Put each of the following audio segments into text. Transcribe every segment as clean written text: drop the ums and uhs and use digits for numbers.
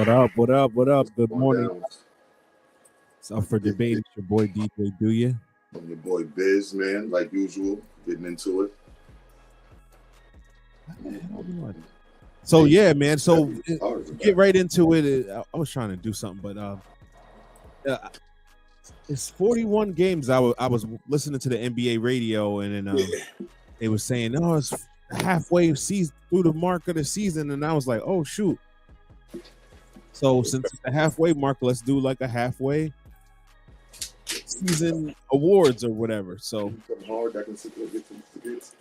What up? What up? What up? Good Going morning. down. It's up for debate. It's your boy DJ. Do you? I'm your boy Biz, man, like usual, getting into it. So yeah, man. So Ours get back. right into it. I was trying to do something, but it's 41 games. I was listening to the NBA radio, and then they were saying, "Oh, it's halfway season through the mark of the season," and I was like, "Oh shoot!" So since it's the halfway mark, let's do like a halfway season awards or whatever. So Something hard that I can sit there get against.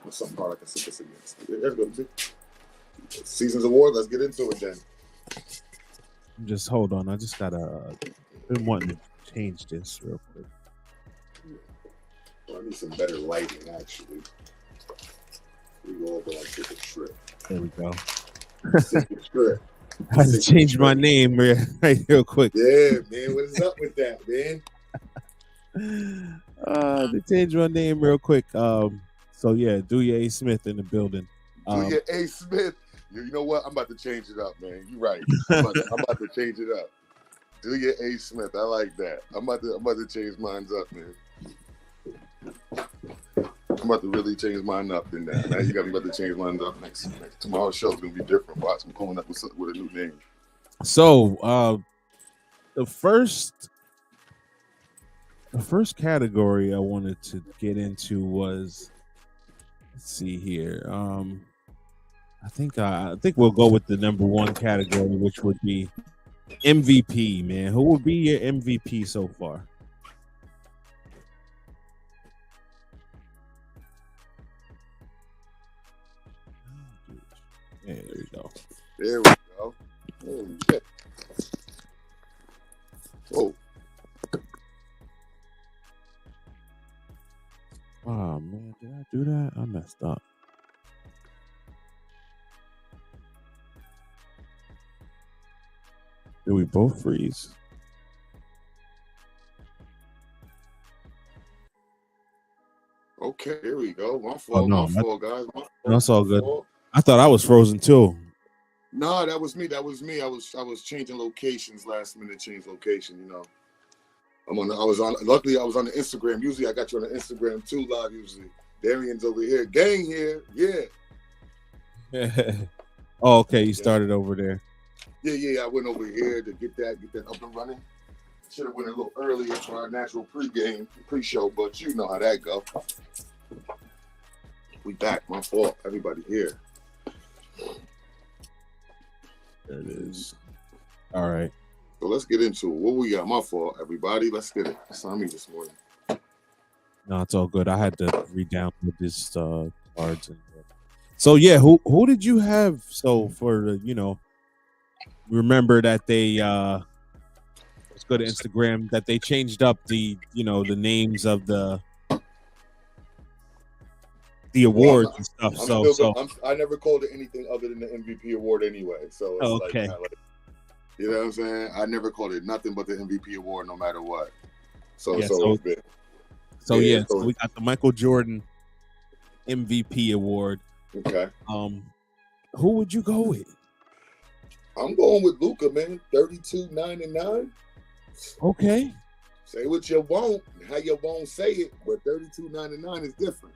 Or something hard I can sit this against. Let's go to Seasons Award. Let's get into it then. just hold on. I just gotta been wanting to change this real quick. Well, I need some better lighting, actually. We go over like take a trip. There we go. Take a trip. I had to change my name right real quick. Yeah, man. What is up with that, man? They changed my name real quick. So yeah, Douye A. Smith in the building. Douye A. Smith. You know what? I'm about to change it up, man. You're right. I'm about to change it up. Douye A. Smith. I like that. I'm about to change mine up, man. I'm about to really change mine up in that. Now you got me about to change mine up next. Tomorrow's show is gonna be different. Watch, I'm coming up with a new name. So the first category I wanted to get into was, let's see here. I think we'll go with the number one category, which would be MVP. Man, who would be your MVP so far? Yeah, there we go. There we go. Oh, shit. Oh. Oh man, did I do that? I messed up. Did we both freeze? Okay, here we go. My fault, no, my fault, guys. My fault, that's all good. fault. I thought I was frozen too. Nah, that was me. I was changing locations, last minute change location, you know. Luckily I was on the Instagram. Usually I got you on the Instagram too, live usually. Darian's over here. Gang here. Yeah. Oh, okay. You started over there. Yeah. I went over here to get that up and running. Should have went a little earlier for our natural pre-show, but you know how that go. We back. My fault. Everybody here. There it is. All right. So let's get into it. What we got? My fault, everybody. Let's get it. It's on me this morning. No, it's all good. I had to re-download this cards. So yeah, who did you have? So for remember that they let's go to Instagram, that they changed up the the names of the awards and stuff. I never called it anything other than the MVP award anyway. So it's okay. You know what I'm saying? I never called it nothing but the MVP award, no matter what. So we got the Michael Jordan MVP award. Okay. Who would you go with? I'm going with Luka, man. 32, 9, and 9. Okay. Say what you want, how you won't say it, but 32, 9, and 9 is different.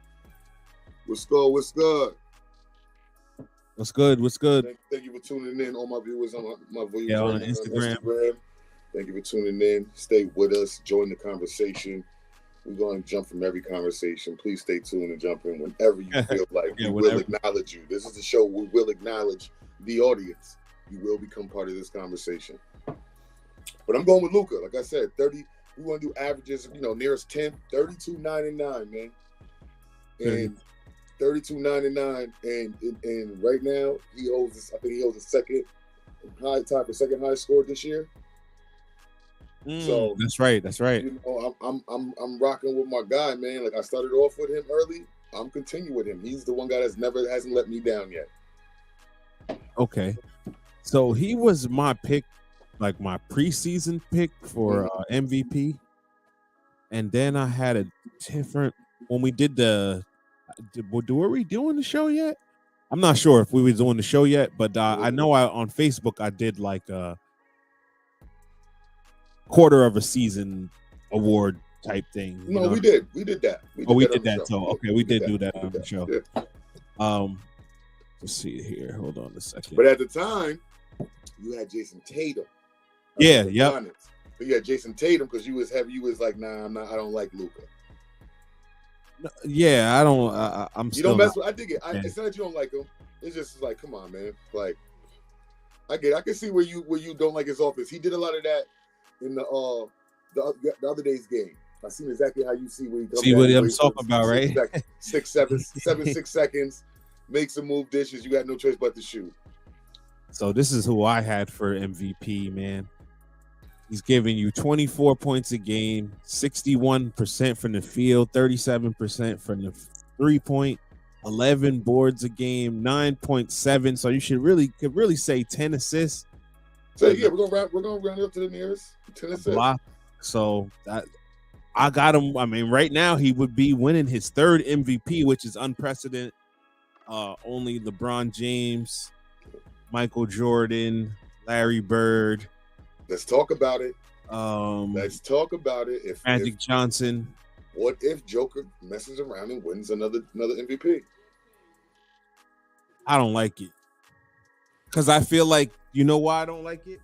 What's good? What's good? Thank you for tuning in, all my viewers on my viewers on Instagram. Thank you for tuning in. Stay with us. Join the conversation. We're going to jump from every conversation. Please stay tuned and jump in whenever you feel like we will acknowledge you. This is the show. We will acknowledge the audience. You will become part of this conversation. But I'm going with Luka. Like I said, 30. We want to do averages, nearest 10, 32, 9, and 9, man. And 32, 9, and 9, and right now he holds. I think he holds the second high score this year. So that's right. I'm rocking with my guy, man. Like I started off with him early. I'm continuing with him. He's the one guy hasn't let me down yet. Okay, so he was my pick, like my preseason pick for MVP, and then I had a different when we did the. Were we doing the show yet? I'm not sure if we were doing the show yet, but I know on Facebook I did like a quarter of a season award type thing. No, we did that. We did that. So okay, we did do that on the show. Yeah. Let's see here. Hold on a second. But at the time, you had Jason Tatum. Yeah, yep. But you had Jason Tatum because you was heavy. You was like, nah, I don't like Luka. Yeah, I don't. I'm. You don't mess with. I dig it. It's not that you don't like him. It's just like, come on, man. Like, I get. I can see where you don't like his offense. He did a lot of that in the other day's game. I seen exactly how you see where he comes. See what I'm talking about, right? 6 seconds. Makes a move, dishes. You got no choice but to shoot. So this is who I had for MVP, man. He's giving you 24 points a game, 61% from the field, 37% from the 3-point, 11 boards a game, 9.7. So you could really say 10 assists. So yeah, we're gonna round it up to the nearest 10 assists. Block. So I got him. I mean, right now he would be winning his third MVP, which is unprecedented. Only LeBron James, Michael Jordan, Larry Bird. Let's talk about it. Let's talk about it. If Magic Johnson. What if Joker messes around and wins another MVP? I don't like it. Because I feel like, you know why I don't like it?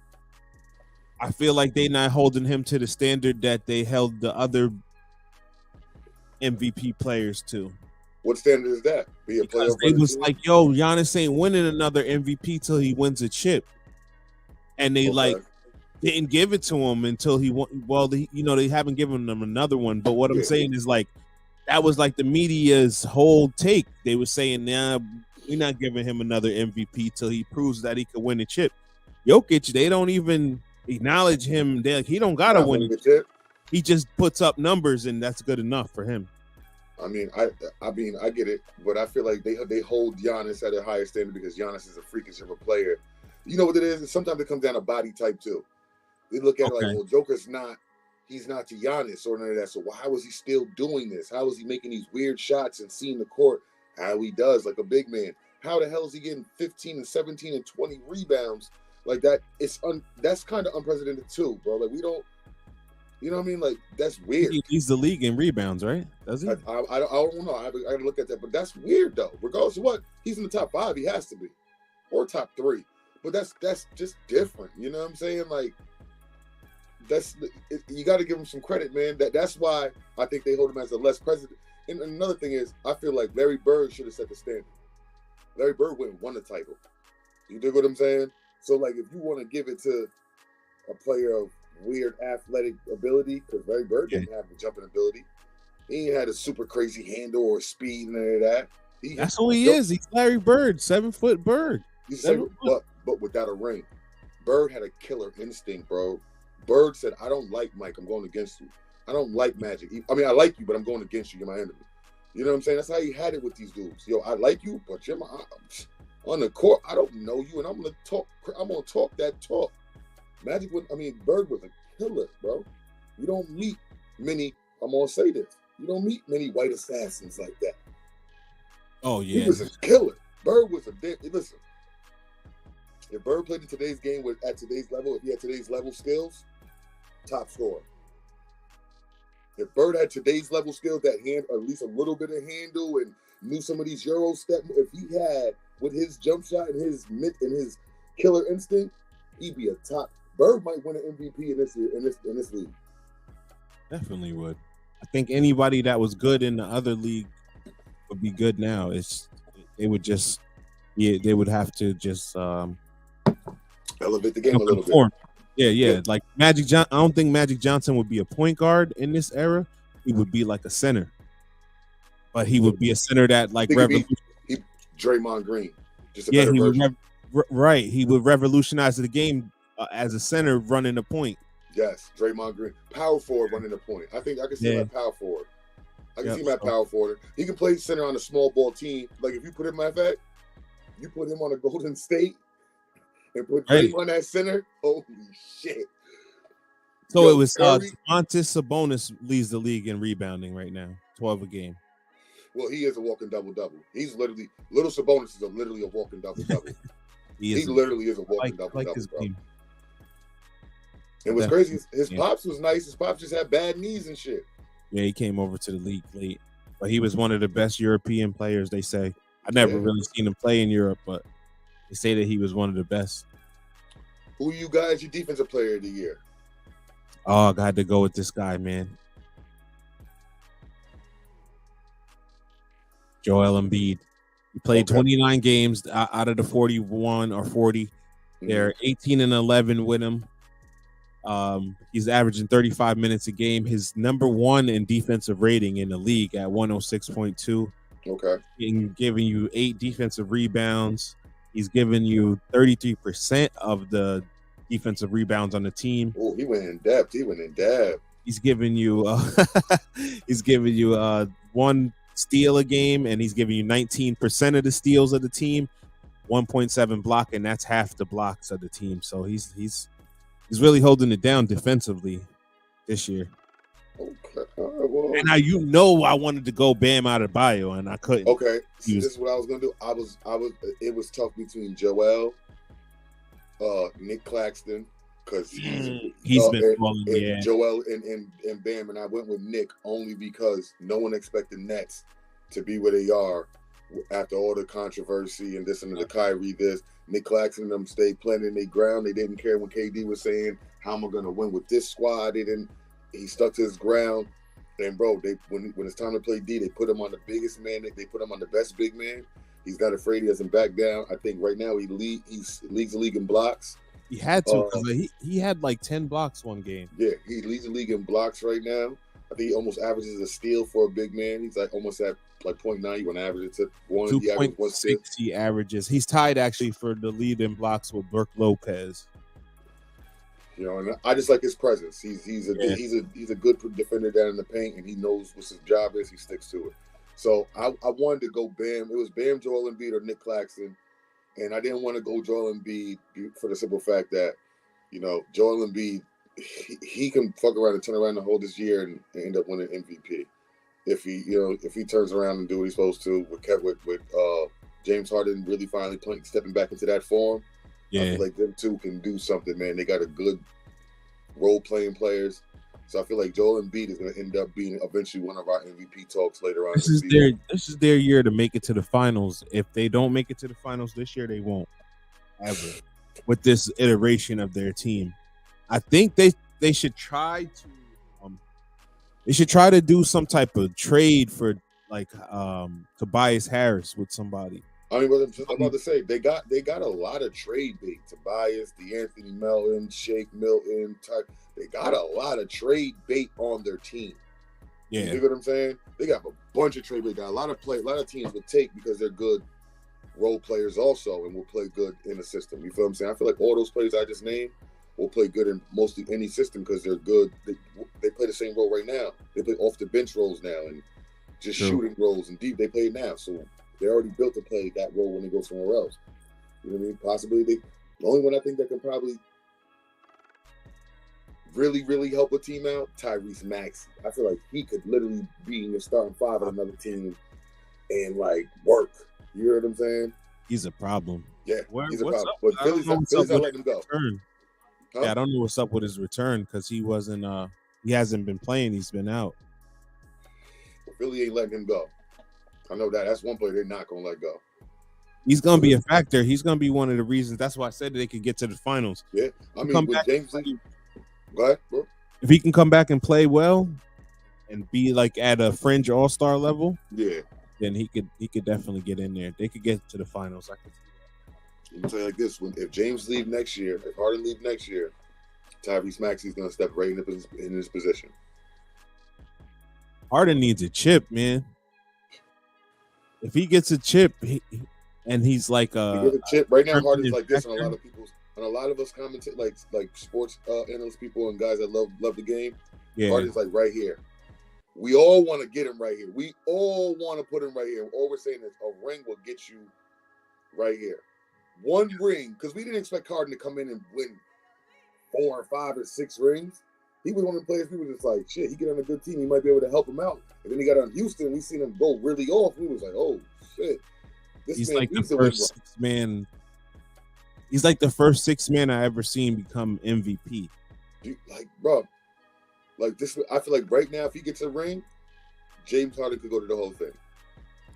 I feel like they're not holding him to the standard that they held the other MVP players to. What standard is that? Be a player. It was like, yo, Giannis ain't winning another MVP till he wins a chip. And they didn't give it to him until he won. Well, they haven't given him another one. But what I'm saying is, like, that was like the media's whole take. They were saying, nah, we're not giving him another MVP till he proves that he could win a chip. Jokic, they don't even acknowledge him. He don't gotta win a chip. He just puts up numbers, and that's good enough for him. I mean, I get it, but I feel like they hold Giannis at a higher standard because Giannis is a freakish of a player. You know what it is? Sometimes it comes down to body type too. They look at it like, well, Joker's he's not to Giannis or none of that. So how is he still doing this? How is he making these weird shots and seeing the court how he does, like a big man? How the hell is he getting 15 and 17 and 20 rebounds like that? That's kind of unprecedented too, bro. Like, we don't. You know what I mean? Like, that's weird. He leads the league in rebounds, right? Does he? I don't know. I gotta look at that. But that's weird, though. Regardless of what, he's in the top 5. He has to be, or top 3. But that's just different. You know what I'm saying? Like, you got to give him some credit, man. That's why I think they hold him as a less president. And another thing is, I feel like Larry Bird should have set the standard. Larry Bird went and won the title. You dig what I'm saying? So, like, if you want to give it to a player of weird athletic ability, because Larry Bird didn't have the jumping ability. He ain't had a super crazy handle or speed and any of that. That's who he is. He's Larry Bird, 7-foot Bird. He's but without a ring. Bird had a killer instinct, bro. Bird said, I don't like Mike. I'm going against you. I don't like Magic. I mean, I like you, but I'm going against you. You're my enemy. You know what I'm saying? That's how he had it with these dudes. Yo, I like you, but you're on the court. I don't know you, and I'm gonna talk that talk. Bird was a killer, bro. You don't meet many. I'm gonna say this. You don't meet many white assassins like that. Oh yeah, he was a killer. Bird was listen. If Bird played in today's game at today's level, if he had today's level skills, top scorer. If Bird had today's level skills, that hand, or at least a little bit of handle, and knew some of these Euro step, if he had with his jump shot and his killer instinct, he'd be a top. Bird might win an MVP in this league. Definitely would. I think anybody that was good in the other league would be good now. They would have to just elevate the game a little bit. Yeah. Like Magic Johnson. I don't think Magic Johnson would be a point guard in this era. He would be like a center, but he would be a center that like Draymond Green. Just a better version. Right. He would revolutionize the game as a center running the point. Yes, Draymond Green, power forward running the point. I think I can see him at power forward. I can see him at power forward. He can play center on a small ball team. Like if you put him you put him on a Golden State and put him on that center. Holy shit! So it was Domantas Sabonis leads the league in rebounding right now, 12 a game. Well, he is a walking double-double. He's literally little Sabonis is literally a walking double-double. he literally is a walking double-double, bro. Game. And what's crazy is his pops was nice. His pops just had bad knees and shit. Yeah, he came over to the league late, but he was one of the best European players. They say I never really seen him play in Europe, but they say that he was one of the best. Who you guys your defensive player of the year? Oh, I had to go with this guy, man. Joel Embiid. He played 29 games out of the 41 or 40. They're 18 and 11 with him. He's averaging 35 minutes a game. His number one in defensive rating in the league at 106.2. Okay. He's giving you 8 defensive rebounds. He's giving you 33% of the defensive rebounds on the team. Oh, he went in depth. He's giving you one steal a game, and he's giving you 19% of the steals of the team, 1.7 block, and that's half the blocks of the team. So he's really holding it down defensively this year. Okay. Well, and now I wanted to go Bam Adebayo, and I couldn't. Okay. See, this is what I was gonna do. It was tough between Joel, Nick Claxton, because he's been falling, and Joel and Bam, and I went with Nick only because no one expected Nets to be where they are after all the controversy and this and the Kyrie this. Nick Claxton and them stayed playing in their ground. They didn't care when KD was saying, how am I going to win with this squad? He stuck to his ground. And, bro, when it's time to play D, they put him on the biggest man. They put him on the best big man. He's not afraid. He doesn't back down. I think right now he leads the league in blocks. He had to because he had like 10 blocks one game. Yeah, he leads the league in blocks right now. I think he almost averages a steal for a big man. He's like almost at like 0.9. You want to average it to 1. 2.6 he averages. He's tied actually for the lead in blocks with Brook Lopez. You know, and I just like his presence. He's a good defender down in the paint, and he knows what his job is. He sticks to it. So I wanted to go Bam. It was Bam, Joel Embiid, or Nick Claxton, and I didn't want to go Joel Embiid for the simple fact that, you know, Joel Embiid, he can fuck around and turn around the whole this year and end up winning MVP if he turns around and do what he's supposed to with James Harden really finally stepping back into that form. Yeah, I feel like them two can do something, man. They got a good role-playing players. So I feel like Joel Embiid is going to end up being eventually one of our MVP talks later on. This is their year to make it to the finals. If they don't make it to the finals this year, they won't ever. With this iteration of their team, I think they should try to do some type of trade for like Tobias Harris with somebody. I mean, what I'm about to say, they got a lot of trade bait. Tobias, DeAnthony Melton, Shake Milton, they got a lot of trade bait on their team. Yeah, you know what I'm saying? They got a bunch of trade bait. Got a lot of teams would take because they're good role players also, and will play good in the system. You feel what I'm saying? I feel like all those players I just named will play good in mostly any system because they're good. They play the same role right now. They play off the bench roles now and just shooting roles and deep. They play now, so they're already built to play that role when they go somewhere else. You know what I mean? Possibly the only one I think that can probably really, really help a team out, Tyrese Maxey. I feel like he could literally be in the starting 5 on another team and like work. You hear what I'm saying? He's a problem. Yeah, he's a problem. But Philly's not letting him go. Huh? Yeah, I don't know what's up with his return because he hasn't been playing. He's been out. But Philly ain't letting him go. I know that. That's one player they're not going to let go. He's going to be a factor. He's going to be one of the reasons. That's why I said they could get to the finals. Yeah. I mean, with James Lee. Go ahead, bro. If he can come back and play well and be like at a fringe all-star level, yeah, then he could definitely get in there. They could get to the finals. I could see that. Let me tell you like this. If James leave next year, if Harden leave next year, Tyrese Maxey's going to step right in his position. Harden needs a chip, man. If he gets a chip, and he's like he gets a chip right now. Harden's like this, and a lot of us commentate like sports analyst people and guys that love the game. Yeah, Harden's like right here. We all want to get him right here. We all want to put him right here. All we're saying is a ring will get you right here. One ring, because we didn't expect Harden to come in and win 4 or 5 or 6 rings. He was one of the players we were just like, shit, he get on a good team, he might be able to help him out. And then he got on Houston, we seen him go really off. We was like, oh shit. He's like the first 6 man. He's like the first 6 man I ever seen become MVP. Dude, like, bro, like this, I feel like right now, if he gets a ring, James Harden could go to the Hall of Fame.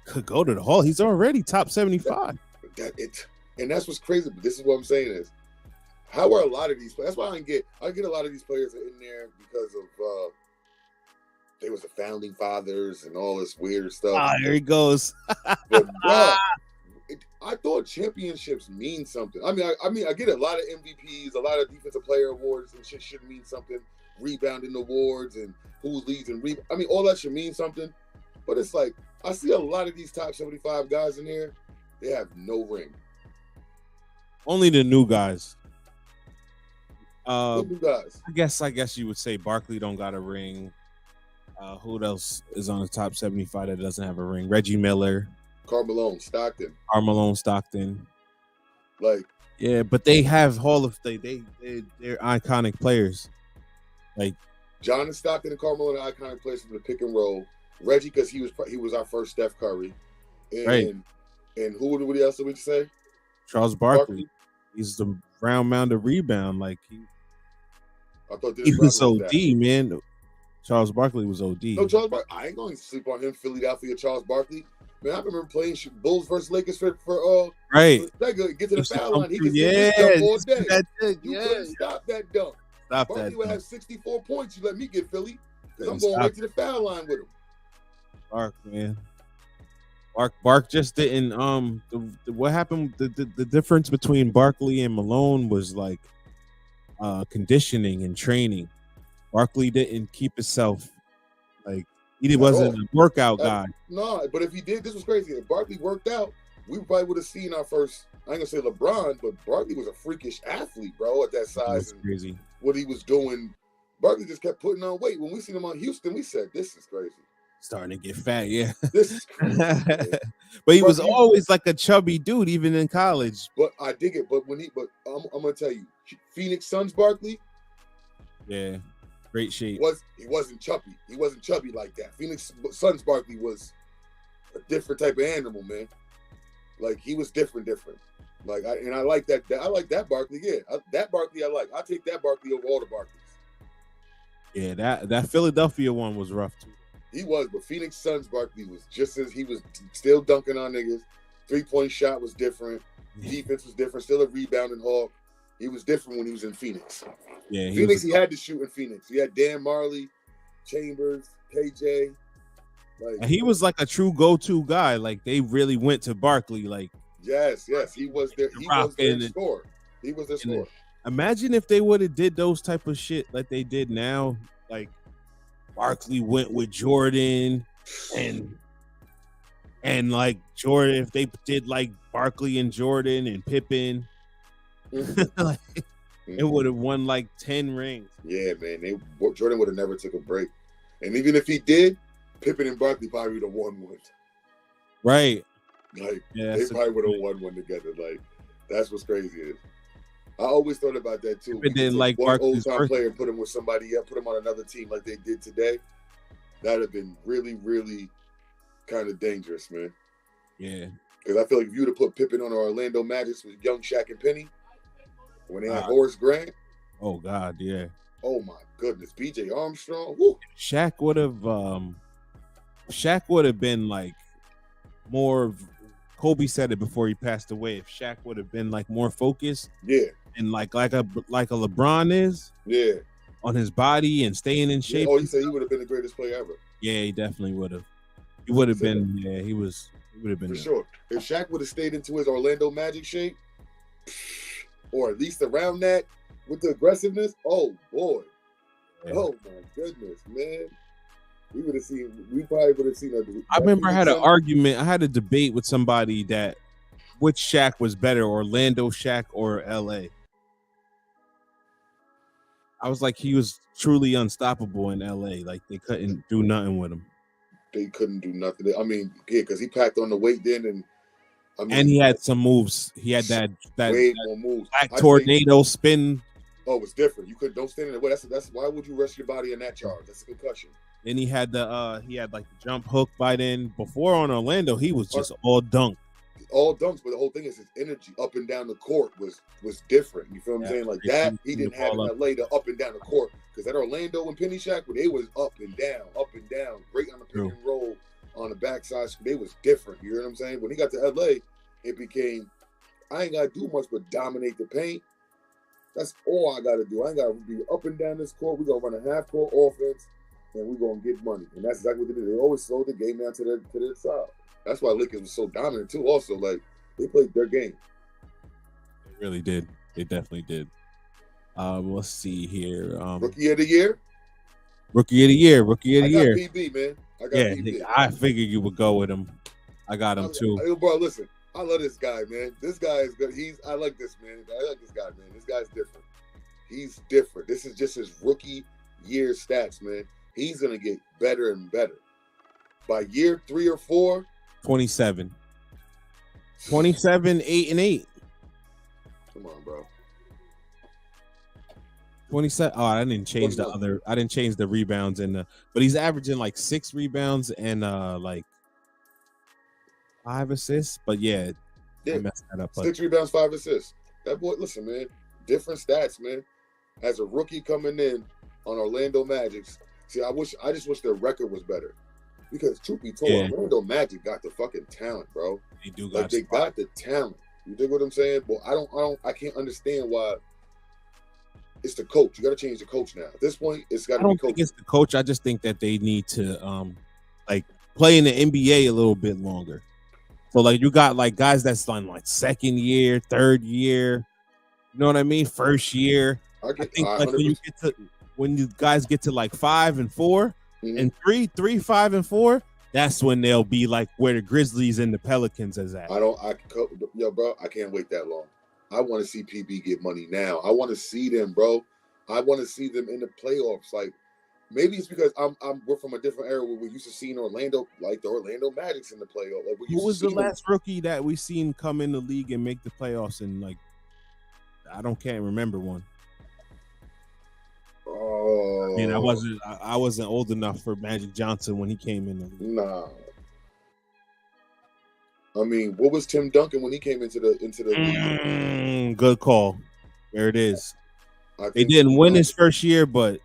Could go to the Hall. He's already top 75. And that's what's crazy. But this is what I'm saying is, how are a lot of these players? That's why I get a lot of these players are in there because of they was the founding fathers and all this weird stuff. Ah, there he goes. But bro, I thought championships mean something. I mean, I get a lot of MVPs, a lot of defensive player awards and shit should mean something. Rebounding awards and who leads and I mean, all that should mean something. But it's like I see a lot of these top 75 guys in here. They have no ring. Only the new guys. New guys. I guess you would say Barkley don't got a ring. Who else is on the top 75 that doesn't have a ring? Reggie Miller, Carmelo Stockton. Like, yeah, but they have they're iconic players. Like John and Stockton and Carmelo are iconic players from the pick and roll. Reggie, because he was our first Steph Curry. And, right. And what else did we say? Charles Barkley. He's the round mound of rebound. Like I thought he was OD, man. Charles Barkley was OD. No, Charles Barkley. I ain't going to sleep on him. Philadelphia, Charles Barkley. Man, I remember playing Bulls versus Lakers for right. Get to the foul line. He could dunk all day. You couldn't stop that dunk. Barkley would have 64 points. You let me get Philly because I'm going right to the foul line with him. Bark, man. Bark just didn't. What happened? The difference between Barkley and Malone was like conditioning and training. Barkley didn't keep himself like he wasn't a workout guy. No, but if he did, this was crazy. If Barkley worked out, we probably would have seen our first. I ain't gonna say LeBron, but Barkley was a freakish athlete, bro, at that size. That's crazy. What he was doing, Barkley just kept putting on weight. When we seen him on Houston, we said, "This is crazy." Starting to get fat, yeah. This is crazy. But he was always like a chubby dude, even in college. But I dig it. But I'm gonna tell you, Phoenix Suns Barkley, yeah, great shape. He wasn't chubby. He wasn't chubby like that. Phoenix Suns Barkley was a different type of animal, man. Like he was different. Like I like that. I like that Barkley. Yeah, that Barkley I like. I take that Barkley over all the Barkleys. Yeah, that Philadelphia one was rough too. He was, but Phoenix Suns Barkley was just as he was still dunking on niggas. 3-point shot was different. Defense was different. Still a rebounding hawk. He was different when he was in Phoenix. Yeah, he had to shoot in Phoenix. He had Dan Marley, Chambers, KJ. Like he was like a true go-to guy. Like they really went to Barkley. Like yes, he was there. He was their scorer. He was their scorer. Imagine if they would have did those type of shit like they did now. Like Barkley went with Jordan and like Jordan, if they did like Barkley and Jordan and Pippen, like, it would have won like 10 rings. Yeah, man. Jordan would have never took a break. And even if he did, Pippen and Barkley probably would have won one. Right. Like they probably would have won one together. Like that's what's crazy is. I always thought about that too. Pippen didn't like one Barkley's old-time player and put him with somebody else, put him on another team like they did today. That'd have been really, really kind of dangerous, man. Yeah. Because I feel like if you would have put Pippen on Orlando Magic with young Shaq and Penny, when they had Horace Grant. Oh God, yeah. Oh my goodness, B.J. Armstrong. Woo. Shaq would have been like more. Kobe said it before he passed away. If Shaq would have been like more focused, yeah, and like a LeBron is, yeah, on his body and staying in shape. Yeah. Oh, he said he would have been the greatest player ever. Yeah, he definitely would have. He would have been. Yeah, he would have been for sure. If Shaq would have stayed into his Orlando Magic shape, or at least around that with the aggressiveness, oh boy, yeah. Oh my goodness, man. We probably would have seen I remember I had an argument. I had a debate with somebody that which Shaq was better, Orlando Shaq or LA. I was like, he was truly unstoppable in LA. Like they couldn't do nothing with him. They couldn't do nothing. I mean, yeah, because he packed on the weight then, and he had some moves. He had that way more moves. Black tornado spin Oh, it was different. You don't stand in the way. That's why would you risk your body in that charge? That's a concussion. Then he had like the jump hook by then. Before on Orlando, he was just all dunk. All dunks, but the whole thing is his energy up and down the court was different. You feel what I'm saying? Like that, he didn't have in LA the up and down the court. Because at Orlando and Penny Shack, where they was up and down, great on the pick and roll, on the backside, they was different. You hear what I'm saying? When he got to LA, it became, I ain't gotta do much but dominate the paint. That's all I gotta do. I ain't gotta be up and down this court. We're gonna run a half court offense and we're gonna get money. And that's exactly what they did. They always slowed the game down to their side. That's why Lakers was so dominant too. Also, like they played their game. They really did. They definitely did. Let's see here. Rookie of the year. Rookie of the year. Rookie of the year. PB, man. PB. I figured you would go with him. I got him too. Hey, bro, listen. I love this guy, man. This guy is good. I like this, man. I like this guy, man. This guy's different. He's different. This is just his rookie year stats, man. He's gonna get better and better. By year 3 or 4, 27. 27, 8 and 8. Come on, bro. 27. Oh, I didn't change I didn't change the rebounds but he's averaging like 6 rebounds and like 5 assists. But yeah, I messed that up. 6 rebounds, 5 assists. That boy, listen, man. Different stats, man. As a rookie coming in on Orlando Magic's. See, I just wish their record was better. Because truth be told, Orlando Magic got the fucking talent, bro. They do got they got the talent. You dig what I'm saying? Well, I can't understand why it's the coach. You got to change the coach now. At this point, it's got to be coach. I don't think it's the coach. I just think that they need to like play in the NBA a little bit longer. So like you got like guys that's on like second year, third year. You know what I mean? First year. I think like when you guys get to like 5 and 4. And 3, 5 and 4, that's when they'll be like where the Grizzlies and the Pelicans is at. Yo, bro, I can't wait that long. I want to see PB get money now. I want to see them, bro. I want to see them in the playoffs. Like maybe it's because we're from a different era where we used to see Orlando, like the Orlando Magic's in the playoffs. Like who was the last rookie that we seen come in the league and make the playoffs? And like, can't remember one. Oh, I mean, I wasn't old enough for Magic Johnson when he came in. Nah. I mean, what was Tim Duncan when he came into the league? Good call. There it is. They didn't win his first year, but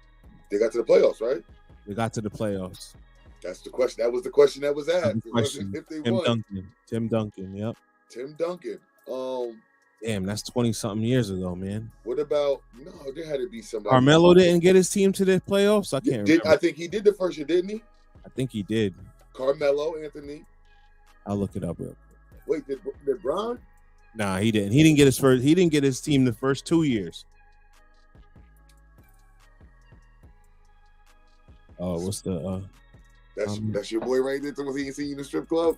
they got to the playoffs, right? They got to the playoffs. That's the question. That was the question that was asked. If they won. Tim Duncan. Yep. Tim Duncan. Damn, that's 20-something years ago, man. What about there had to be somebody. Carmelo didn't get his team to the playoffs. I can't remember. I think he did the first year, didn't he? I think he did. Carmelo Anthony. I'll look it up real Wait, quick. did Bron? Nah, he didn't. He didn't get his team the first 2 years. Oh, what's the that's your boy right there. Was he see you in the strip club?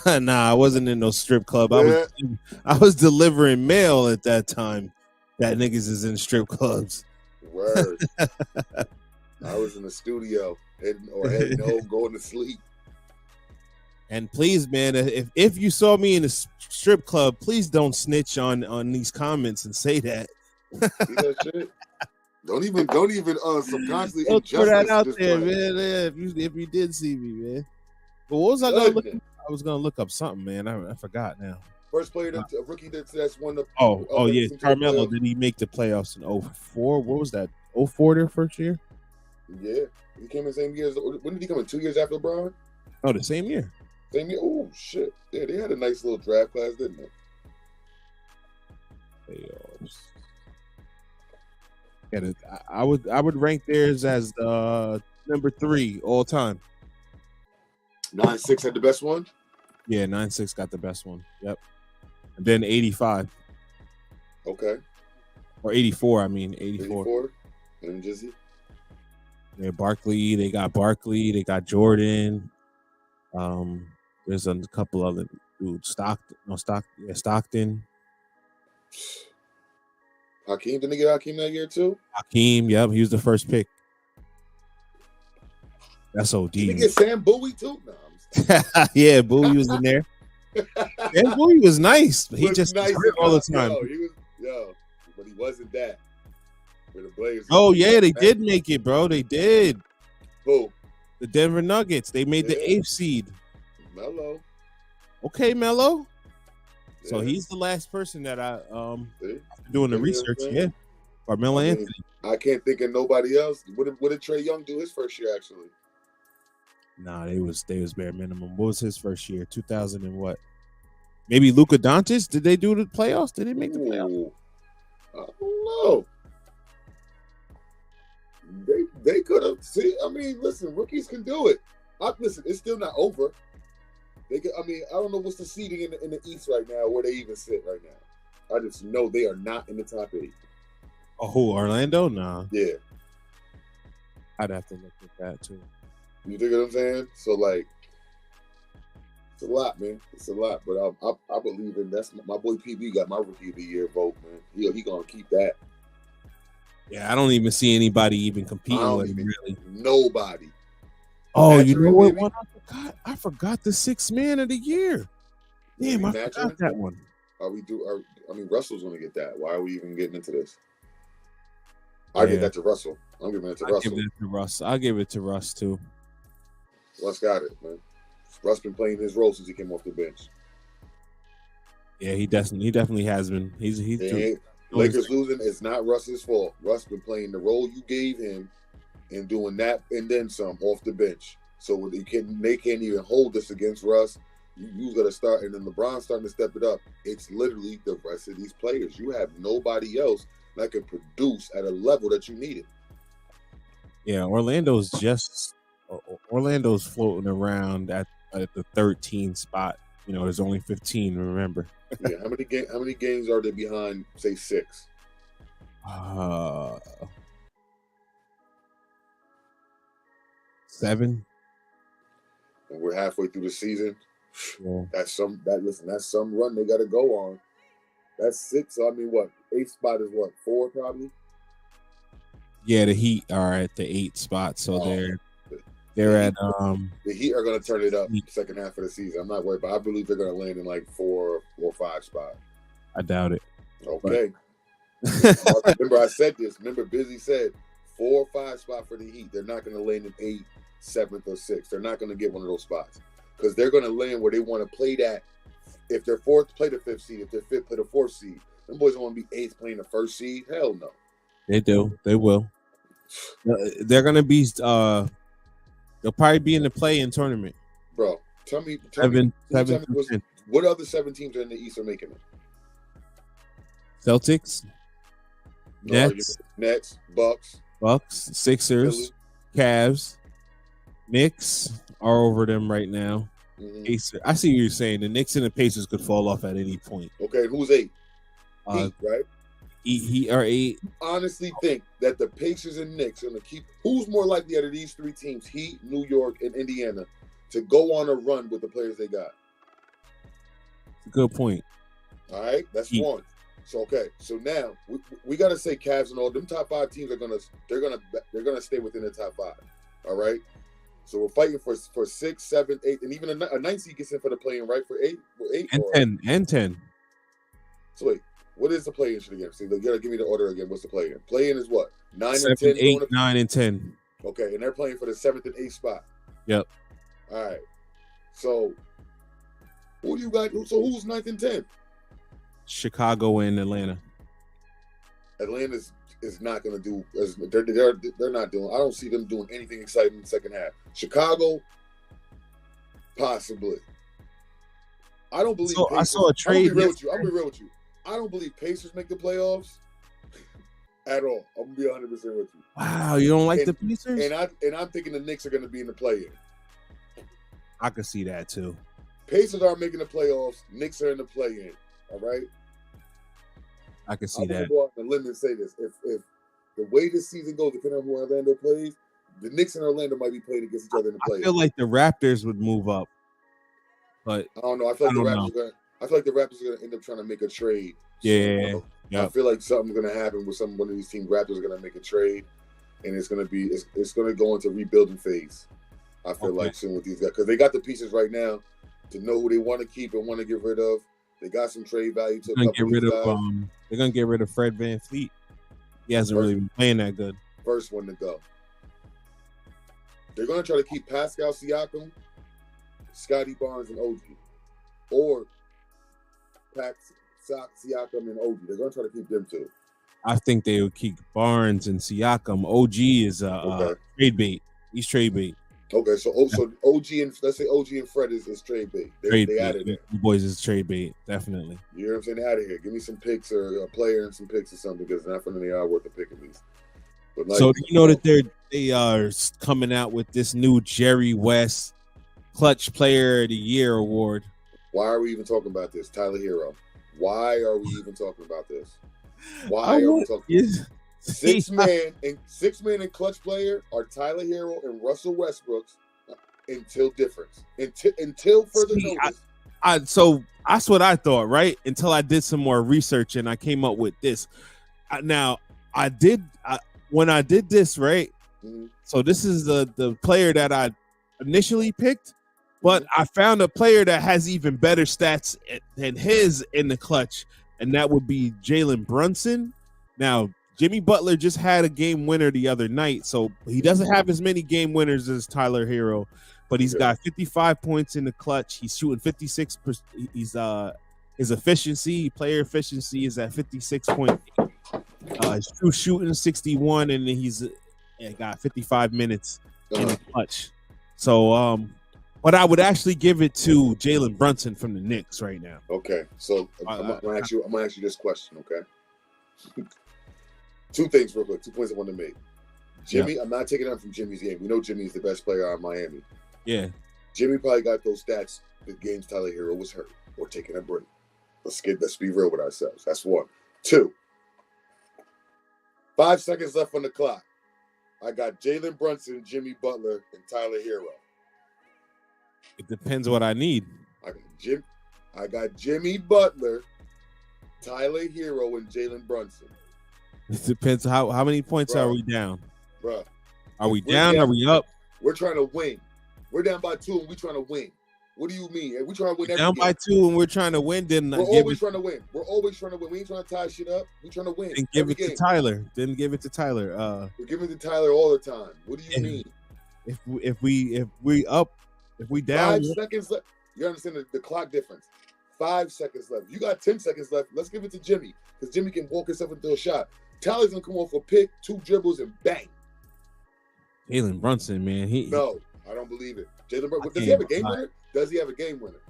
Nah, I wasn't in no strip club. I was delivering mail at that time. That niggas is in strip clubs. Word. I was in the studio, heading home, going to sleep. And please, man, if you saw me in a strip club, please don't snitch on these comments and say that. See that shit? Don't even subconsciously don't throw that out there, man. If you did see me, man. But what was I gonna look? I was gonna look up something, man. I forgot now. First player, a rookie that's won the. Yeah, Carmelo. Did he make the playoffs in 04? What was that? 04 their first year? Yeah, he came in the same year. When did he come in? 2 years after LeBron? Oh, the same year. Same year. Oh shit! Yeah, they had a nice little draft class, didn't they? Playoffs. Yeah, I would rank theirs as number 3 all time. 9-6 had the best one. Yeah, 9-6 got the best one. Yep. And then 85. Okay. Or 84. I mean 84. 84. And Jizzy. Yeah, Barkley. They got Barkley. They got Jordan. There's a couple other dudes. Stockton. HAKEEM, didn't they get HAKEEM that year too? HAKEEM, yep, he was the first pick. That's OD. Did they get Sam Bowie too? No, yeah, Bowie was in there. Boy was nice, but he just nice hurt all the time. But he wasn't that. For the Blazers. Oh yeah, they did make it, bro. They did. Who? The Denver Nuggets. They made the 8th seed. Melo. Okay, Melo. Yeah. So he's the last person that I doing the research. Yeah, Carmelo Anthony. I can't think of nobody else. What did Trae Young do his first year actually? Nah, they was bare minimum. What was his first year? 2000 and what? Maybe Luka Doncic. Did they do the playoffs? Did they make the playoffs? I don't know. They could have. See, I mean, listen, rookies can do it. Listen, it's still not over. They could. I mean, I don't know what's the seeding in the East right now, where they even sit right now. I just know they are not in the top 8. Oh, who? Orlando? Nah. Yeah. I'd have to look at that too. You think what I'm saying? So like, it's a lot, man. It's a lot, but I believe in that's my boy PB got my rookie of the year vote, man. He gonna keep that. Yeah, I don't even see anybody even competing with him, really. Nobody. Oh, you know what? One I forgot the 6th man of the year. Damn, I forgot that one. I mean, Russell's gonna get that. Why are we even getting into this? I give that to Russell. I'm giving it to Russell. Give it to Russ. I'll give it to Russ too. Russ got it, man. Russ been playing his role since he came off the bench. Yeah, he definitely has been. He's Lakers losing is not Russ's fault. Russ been playing the role you gave him and doing that and then some off the bench. So they can't even hold this against Russ. You got to start, and then LeBron's starting to step it up. It's literally the rest of these players. You have nobody else that can produce at a level that you needed. Yeah, Orlando's floating around at the 13 spot. You know, there's only 15. Remember? Yeah. How many games are they behind? Say 6. 7. And we're halfway through the season. Yeah. That's some run they got to go on. That's 6. So I mean, what 8th spot is what 4 probably. Yeah, the Heat are at the 8th spot, so they're at the Heat are going to turn it up second half of the season. I'm not worried, but I believe they're going to land in like 4 or 5 spot. I doubt it. Okay. Remember, I said this. Remember, Busy said 4 or 5 spot for the Heat. They're not going to land in 8th, 7th, or 6th. They're not going to get one of those spots because they're going to land where they want to play that. If they're 4th, play the 5th seed. If they're 5th, play the 4th seed. Them boys don't want to be 8th playing the 1st seed. Hell no. They do. They will. They're going to be. They'll probably be in the play-in tournament. Bro, tell me what other 7 teams are in the East are making it? Celtics, Nets, Bucks, Sixers, Philly. Cavs, Knicks are over them right now. Mm-hmm. I see what you're saying. The Knicks and the Pacers could fall off at any point. Okay, who's 8? Heat, right? Heat are 8. Honestly, think that the Pacers and Knicks are going to keep. Who's more likely out of these 3 teams, Heat, New York, and Indiana, to go on a run with the players they got? Good point. All right, that's Heat. 1. So okay, so now we got to say Cavs and all them top 5 teams are they're gonna stay within the top 5. All right, so we're fighting for 6, 7, 8, and even a 9th seed gets in for the play-in, right? For 8 and 10. So wait. What is the play-in shit again? See, you gotta give me the order again. What's the play-in? Play-in is what? 9 7, and 10? 8, 9, and 10. Okay, and they're playing for the 7th and 8th spot. Yep. All right. So, who do you got? So, who's 9th and 10th? Chicago and Atlanta. Atlanta is not going to do. They're not doing. I don't see them doing anything exciting in the second half. Chicago, possibly. I don't believe. So I saw a trade. I'm gonna be real with you. I don't believe Pacers make the playoffs at all. I'm gonna be 100% with you. Wow, you don't like the Pacers? And I'm thinking the Knicks are gonna be in the play-in. I could see that too. Pacers aren't making the playoffs. Knicks are in the play-in. All right. I can see that. I'm gonna go out on a limb and say this: if the way this season goes, depending on who Orlando plays, the Knicks and Orlando might be playing against each other in the play-in. I feel like the Raptors would move up, but I don't know. I feel like the Raptors are gonna end up trying to make a trade. Yeah. So, I feel like something's gonna happen with one of these teams. Raptors are gonna make a trade, and it's gonna go into rebuilding phase. I feel like soon with these guys because they got the pieces right now. to know who they want to keep and want to get rid of. They got some trade value to a couple get rid of of guys. they're gonna get rid of Fred VanVleet. He hasn't really been playing that good. First one to go. They're gonna try to keep Pascal Siakam, Scotty Barnes, and OG, or Siakam and OG. They're gonna try to keep them too. I think they would keep Barnes and Siakam. OG is trade bait. He's trade bait. Okay, so OG and let's say OG and Fred is trade bait. They out of there. Boys is trade bait, definitely. You know what I'm saying? Out of here. Give me some picks or a player and some picks or something, because not for they are worth a pick at least. But like, so you know that they are coming out with this new Jerry West Clutch Player of the Year award. Why are we even talking about this? Tyler Hero. Why are we even talking about this? Why are we talking? Six man and clutch player are Tyler Hero and Russell Westbrook until further notice. So that's what I thought, right? Until I did some more research and I came up with this. When I did this, right? Mm-hmm. So this is the player that I initially picked, but I found a player that has even better stats than his in the clutch, and that would be Jalen Brunson. Now, Jimmy Butler just had a game winner the other night, so he doesn't have as many game winners as Tyler Hero, but he's got 55 points in the clutch. He's shooting 56%. His player efficiency is at 56.8. He's shooting 61, and he's got 55 minutes in the clutch. So, but I would actually give it to Jalen Brunson from the Knicks right now. Okay, so I'm gonna ask you this question. Okay. Two things real quick. 2 points I want to make. Jimmy, I'm not taking out from Jimmy's game. We know Jimmy's the best player out of Miami. Yeah. Jimmy probably got those stats the games Tyler Hero was hurt or taking a break. Let's be real with ourselves. That's one. 2. 5 seconds left on the clock. I got Jalen Brunson, Jimmy Butler, and Tyler Hero. It depends what I need. I got Jimmy Butler, Tyler Hero, and Jalen Brunson. It depends how many points are we down? Bro. Are we down? Are we up? We're trying to win. We're down by 2 and we're trying to win. What do you mean? We're trying to win every down game. By 2 and we're trying to win. We're always trying to win. We're always trying to win. We ain't trying to tie shit up. We're trying to win. And give it to Tyler. Didn't give it to Tyler. We're giving it to Tyler all the time. What do you mean? If we up, if we down, 5 seconds left. You understand the clock difference? 5 seconds left. You got 10 seconds left. Let's give it to Jimmy, because Jimmy can walk himself into a shot. Tyler's gonna come off a pick, 2 dribbles, and bang. Jalen Brunson, man. No, I don't believe it. Jalen Brunson, does he have a game winner? Does he have a game winner?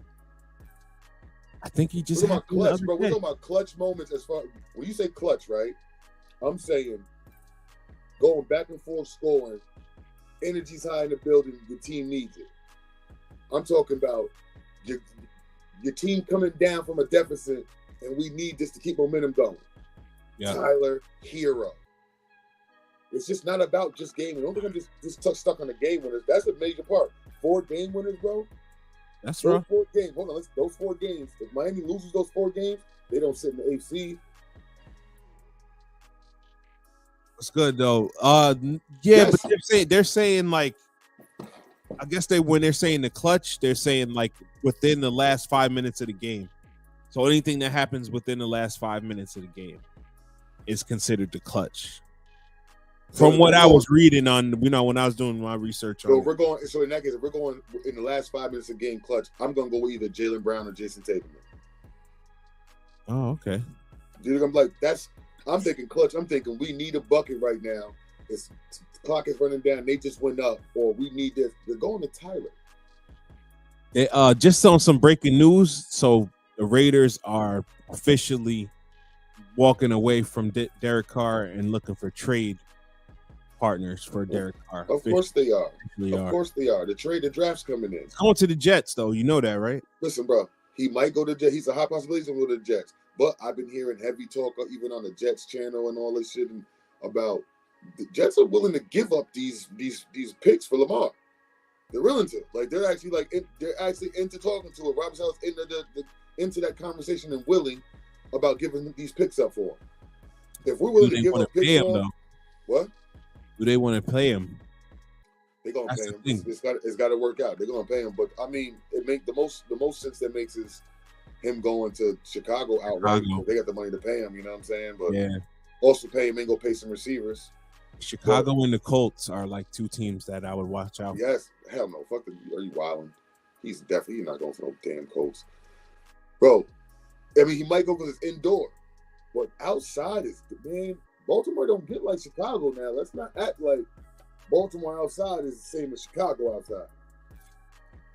I think he just. We're talking about clutch, bro. We're talking about clutch moments. As far when you say clutch, right? I'm saying going back and forth, scoring, energy's high in the building. Your team needs it. I'm talking about your team coming down from a deficit, and we need this to keep momentum going. Yeah. Tyler Hero. It's just not about just gaming. Don't think I'm just stuck on the game winners. That's a major part. 4 game winners, bro. That's right. 4 games. Hold on. Those 4 games. If Miami loses those 4 games, they don't sit in the AC. That's good though. Yes. But they're saying like, I guess when they're saying the clutch, they're saying like within the last 5 minutes of the game. So anything that happens within the last 5 minutes of the game is considered the clutch. From what I was reading on, when I was doing my research on. So in that case, if we're going in the last 5 minutes of game clutch, I'm going to go with either Jaylen Brown or Jason Tatum. Oh, okay. Dude, I'm thinking clutch. I'm thinking we need a bucket right now. The clock is running down. They just went up, or we need this. They're going to Tyler. They, just on some breaking news. So the Raiders are officially walking away from Derek Carr and looking for trade partners for Derek Carr. Of course they are. Of course they are. The draft's coming in. It's going to the Jets, though. You know that, right? Listen, bro. He might go to the Jets. He's a high possibility he's going to go to the Jets. But I've been hearing heavy talk, even on the Jets channel and all this shit, about the Jets are willing to give up these picks for Lamar. They're willing to. Like they're actually into talking to it. Rob Saleh's into that conversation and willing about giving these picks up for him. If we're willing to give up picks for him, what? Do they want to play him? They're gonna That's pay the him. thing. It's got to work out. They're gonna pay him. But I mean, it make the most sense that makes is him going to Chicago outright. Chicago. They got the money to pay him. You know what I'm saying? But Yeah. also pay him and go pay some receivers. Chicago and the Colts are like two teams that I would watch out for. Yes, hell no. Fuck the. Are you wilding? He's definitely not going for no damn Colts, bro. I mean, he might go because it's indoor, but outside is man. Baltimore don't get like Chicago now. Let's not act like Baltimore outside is the same as Chicago outside.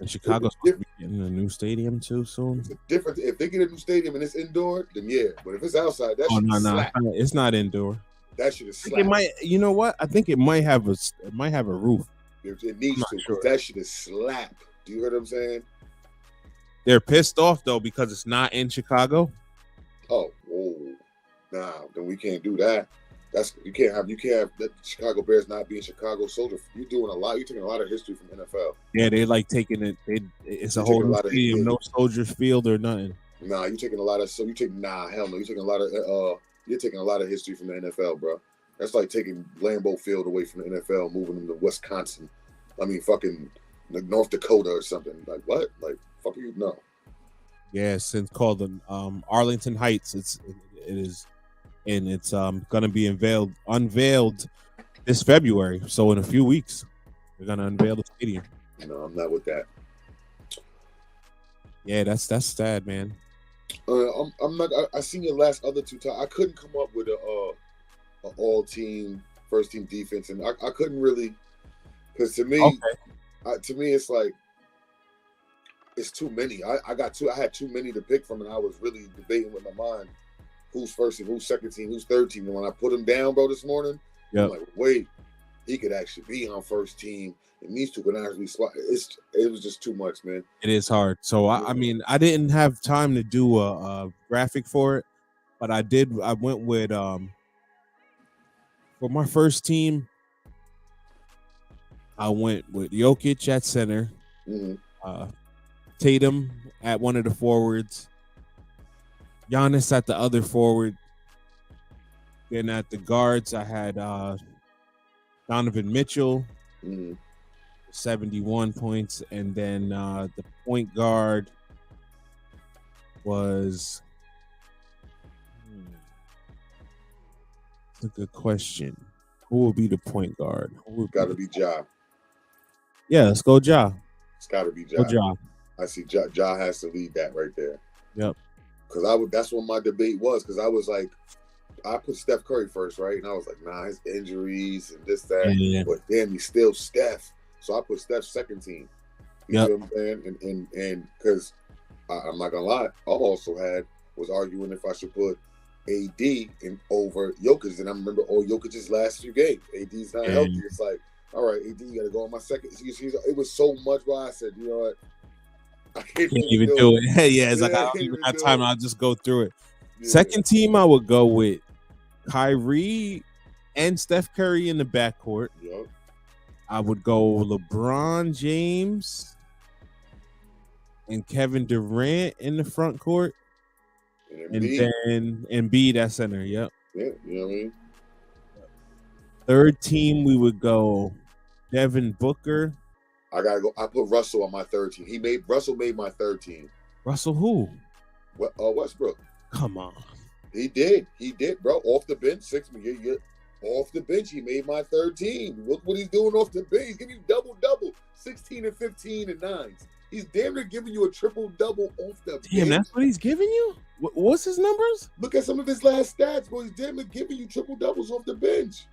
And Chicago's getting a new stadium too soon. It's a different. If they get a new stadium and it's indoor, then yeah. But if it's outside, that shit is slap. It's not indoor. That shit is slap. It might. You know what? I think it might have a roof. It needs to. Sure. That shit is slap. Do you hear what I'm saying? They're pissed off though because it's not in Chicago. Oh, whoa. Nah, then we can't do that. You can't have the Chicago Bears not being Chicago soldier. You're doing a lot. You're taking a lot of history from NFL. Yeah, they like taking it. It's a whole new stadium, no Soldiers Field or nothing. Nah, you're taking a lot of. So you take hell no. You're taking a lot of. You're taking a lot of history from the NFL, bro. That's like taking Lambeau Field away from the NFL, moving them to Wisconsin. I mean, fucking North Dakota or something. Like what? Like fuck you? No. Yeah, it's called the Arlington Heights. It is. And it's gonna be unveiled this February. So in a few weeks, they're gonna unveil the stadium. No, I'm not with that. Yeah, that's sad, man. I'm not. I seen your last other two times. I couldn't come up with a all team first team defense, and I couldn't really because to me, it's like it's too many. I had too many to pick from, and I was really debating with my mind. Who's first and who's second team, who's third team. And when I put him down, bro, this morning, I'm like, wait, he could actually be on first team. And these two could actually swap. It was just too much, man. It is hard. So, I mean, I didn't have time to do a graphic for it, but I did. I went with, for my first team, I went with Jokic at center, Tatum at one of the forwards, Giannis at the other forward. Then at the guards, I had Donovan Mitchell, 71 points. And then the point guard was... That's a good question. Who will be the point guard? Got to be Ja. Yeah, let's go Ja. It's got to be Ja. Go Ja. I see Ja has to lead that right there. Yep. Because that's what my debate was. Because I was like, I put Steph Curry first, right? And I was like, nah, his injuries and this, that. Yeah. But then he's still Steph. So I put Steph second team. You know what I'm saying? And because I'm not going to lie, I also was arguing if I should put AD in over Jokic. And I remember Jokic's last few games. AD's not healthy. It's like, all right, AD, you got to go on my second. It was so much why I said, you know what? I can't even do it. Yeah, it's like I don't even have time. I'll just go through it. Yeah. Second team, I would go with Kyrie and Steph Curry in the backcourt. Yep. I would go LeBron James and Kevin Durant in the front court. And then Embiid at center. Yep. Yeah, you know what I mean? Third team, we would go Devin Booker. I gotta go. I put Russell on my third team. Russell made my third team. Russell who? Westbrook. Come on. He did, bro. Off the bench, 6 million. Off the bench, he made my third team. Look what he's doing off the bench. He's giving you double, 16 and 15 and 9s. He's damn near giving you a triple-double off the bench. Damn, that's what he's giving you? What's his numbers? Look at some of his last stats, bro. He's damn near giving you triple-doubles off the bench.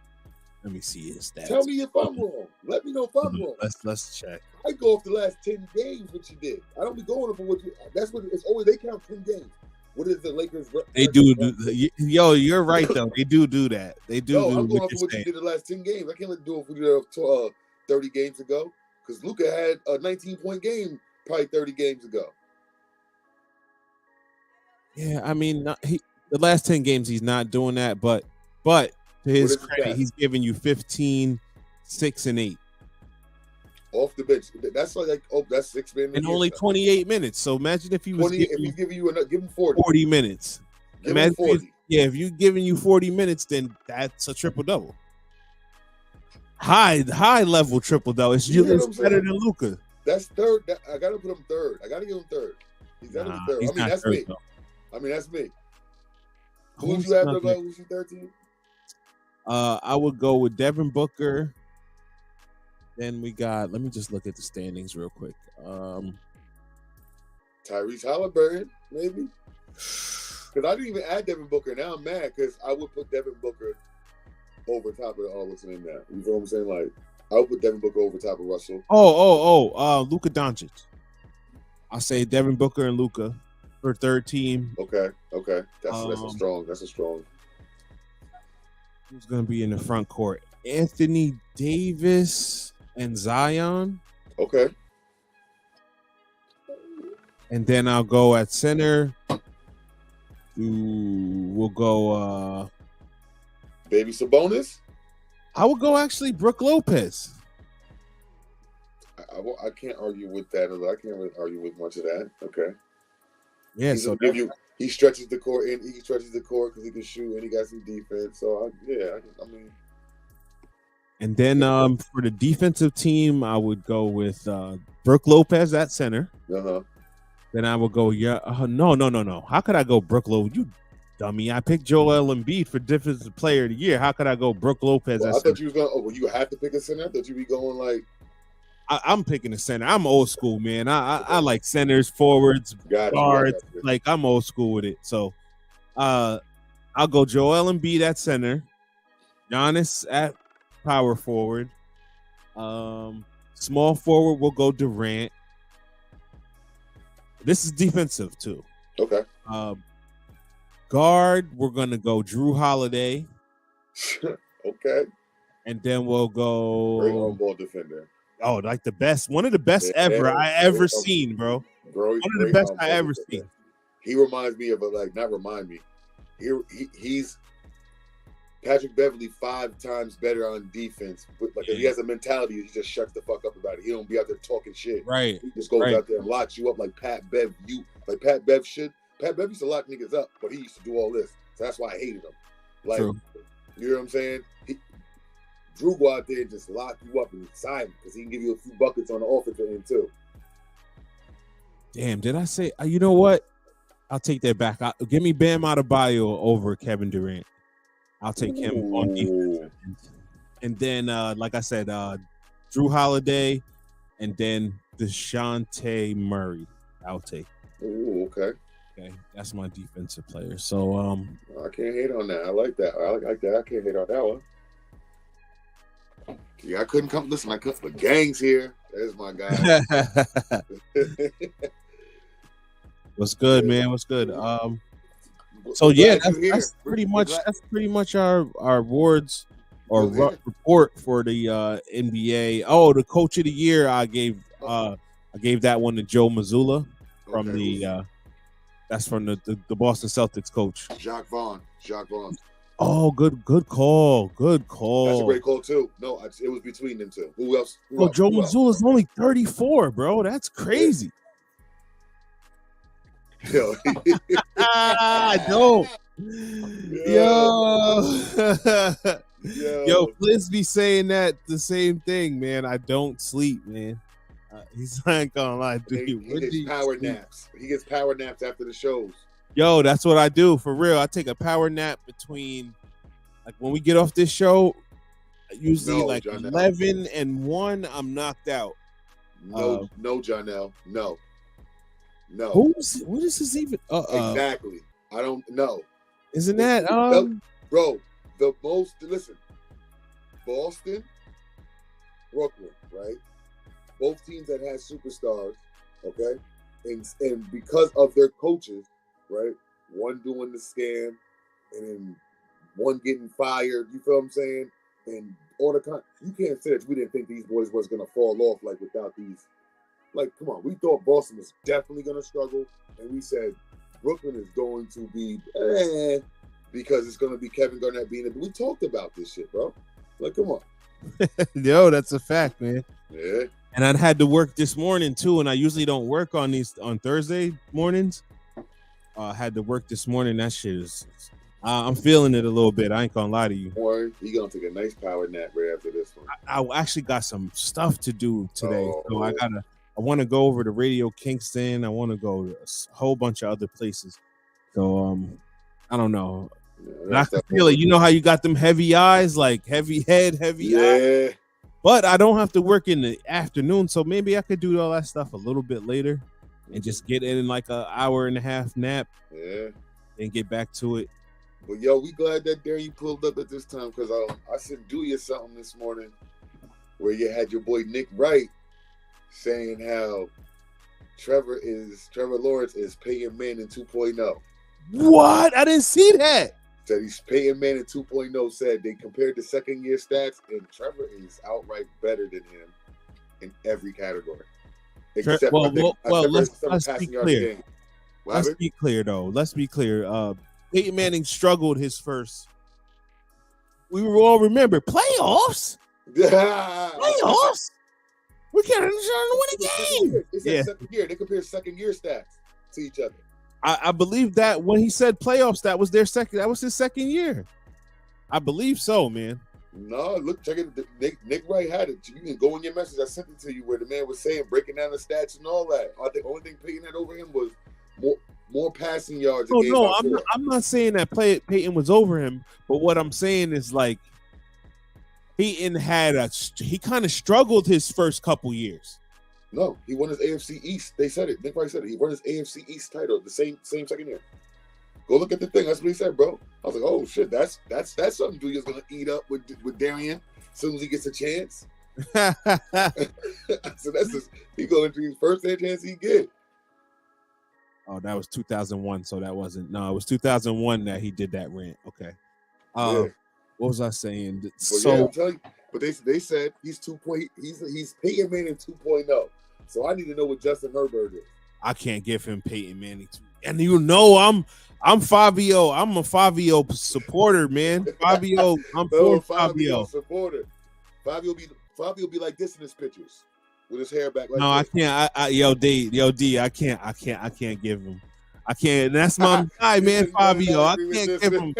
Let me see his stats. Tell me if I'm wrong. Let me know if I'm wrong. Let's check. I go off the last 10 games, what you did. I don't be going off of what you. That's what it's always. They count 10 games. What is the Lakers? They do. Yo, you're right though. They do that. They do. No, I'm going off of what you did the last 10 games. I can't do it for you 30 games ago because Luka had a 19-point game probably 30 games ago. Yeah, I mean, the last 10 games he's not doing that, but to his credit, he's giving you 15, 6, and 8. Off the bench. That's that's 6 minutes. And only 28 minutes. So imagine if he was give him 40. 40 minutes. Give him 40. If you're giving you 40 minutes, then that's a triple-double. high level triple though. It's better than Luka. That's third. I gotta put him third. I gotta give him third. He's gotta be third. I mean, that's me. That's me. Who would you have to go? Who's your third team? I would go with Devin Booker. Then we got. Let me just look at the standings real quick. Tyrese Halliburton, maybe. Because I didn't even add Devin Booker. Now I'm mad because I would put Devin Booker over top of what's in that. You know what I'm saying? Like, I would put Devin Booker over top of Russell. Luka Doncic. I say Devin Booker and Luka for third team. Okay. That's a strong. Who's gonna be in the front court? Anthony Davis and Zion. Okay. And then I'll go at center. We'll go Baby Sabonis. I would go actually Brook Lopez. I can't argue with that. I can't really argue with much of that. Okay. Yeah. He stretches the court and he stretches the court because he can shoot and he got some defense. So I mean. And then for the defensive team, I would go with Brook Lopez at center. Then I would go no. How could I go Brook Lopez? You dummy! I picked Joel Embiid for defensive player of the year. How could I go Brook Lopez? I thought you was going. Well, you had to pick a center. I thought you be going like. I'm picking a center. I'm old school, man. I like centers, forwards, guards. Like I'm old school with it. So, I'll go Joel Embiid at center, Giannis at power forward. Small forward will go Durant. This is defensive too. Okay. Guard, we're gonna go Drew Holiday. Okay. And then we'll go great on-ball defender. Oh, like the best, one of the best I ever seen, bro. One of the best I ever seen. He reminds me of he's Patrick Beverly 5 times better on defense. He has a mentality. He just shuts the fuck up about it. He don't be out there talking shit. Right. He just goes out there and locks you up like Pat Bev. Pat Bev should. Pat Bev used to lock niggas up, but he used to do all this. So that's why I hated him. Like, true. You know what I'm saying? Drew go out there and just lock you up and silent because he can give you a few buckets on the offensive end too. Damn, did I say? You know what? I'll take that back. Give me Bam Adebayo over Kevin Durant. I'll take him on defense. And then, like I said, Drew Holiday, and then DeJounte Murray. I'll take. Ooh, okay. Okay, that's my defensive player. So, I can't hate on that. I like that. I like that. I can't hate on that one. Yeah, I couldn't come. Listen, the gang's here. There's my guy. What's good, man? What's good? So yeah, that's pretty much our awards or report for the NBA. Oh, the coach of the year, I gave that one to Joe Mazzulla from that's from the Boston Celtics coach. Jacques Vaughn. Oh, good call. Good call. That's a great call too. No, it was between them two. Who else? Joe Mazzulla's only 34, bro. That's crazy. Yo. I don't. Yo, Fliz be saying that the same thing, man. I don't sleep, man. He's not gonna lie, dude. He gets power naps. He gets power naps after the shows. Yo, that's what I do for real. I take a power nap between, like, when we get off this show, usually 11 and 1, I'm knocked out. No, Jonelle. No. What is this even? Exactly. I don't know. Isn't that bro? The most. Listen, Boston, Brooklyn, right? Both teams that had superstars, okay, and because of their coaches, right? One doing the scam, and then one getting fired. You feel what I'm saying? And all the you can't say that we didn't think these boys was gonna fall off like without these. Like, come on, we thought Boston was definitely gonna struggle, and we said Brooklyn is going to be because it's gonna be Kevin Garnett being it. We talked about this shit, bro. Like, come on. Yo, that's a fact, man. Yeah. And I had to work this morning too, and I usually don't work on Thursday mornings. I had to work this morning. That shit is I'm feeling it a little bit. I ain't gonna lie to you. Or he gonna take a nice power nap right after this one. I actually got some stuff to do today, so I Oh. want to go over to Radio Kingston. I want to go to a whole bunch of other places. So I don't know. Yeah, I can feel it. You know how you got them heavy eyes, like heavy head, heavy eyes. But I don't have to work in the afternoon, so maybe I could do all that stuff a little bit later and just get in like an hour and a half nap. Yeah. And get back to it. But yo, we glad that Darren you pulled up at this time because I sent Dewey something this morning where you had your boy Nick Wright saying how Trevor Lawrence is Peyton Manning 2.0. What? I didn't see that. Said he's Peyton Manning 2.0. Said they compared the second year stats and Trevor is outright better than him in every category. Let's be clear. Let's be clear though. Let's be clear. Peyton Manning struggled his first. We all remember playoffs. Playoffs. We can't win a game. It's second year. They compare second year stats to each other. I believe that when he said playoffs, that was his second year. I believe so, man. No, look, check it. Nick Wright had it. You can go in your message. I sent it to you where the man was saying, breaking down the stats and all that. I think the only thing Peyton had over him was more passing yards. Oh no, I'm not saying that Peyton was over him, but what I'm saying is like Peyton he kind of struggled his first couple years. No, he won his AFC East. They said it. Nick Wright said it. He won his AFC East title the same second year. Go look at the thing. That's what he said, bro. I was like, oh shit, that's something Julia's gonna eat up with Darian as soon as he gets a chance. So that's just he going to his first chance he get. Oh, that was 2001. So that wasn't. No, it was 2001 that he did that rant. Okay. What was I saying? Well, so yeah, I'm telling you, but they said he's 2.0. He's Peyton Manning 2.0. So I need to know what Justin Herbert is. I can't give him Peyton Manning 2. And you know I'm Fabio. I'm a Fabio supporter, man. Fabio, I'm for Fabio supporter. Fabio be like this in his pictures with his hair back. Like no, this. I can't. Yo, D, I can't give him. I can't. That's my guy, man. Fabio. I can't give him.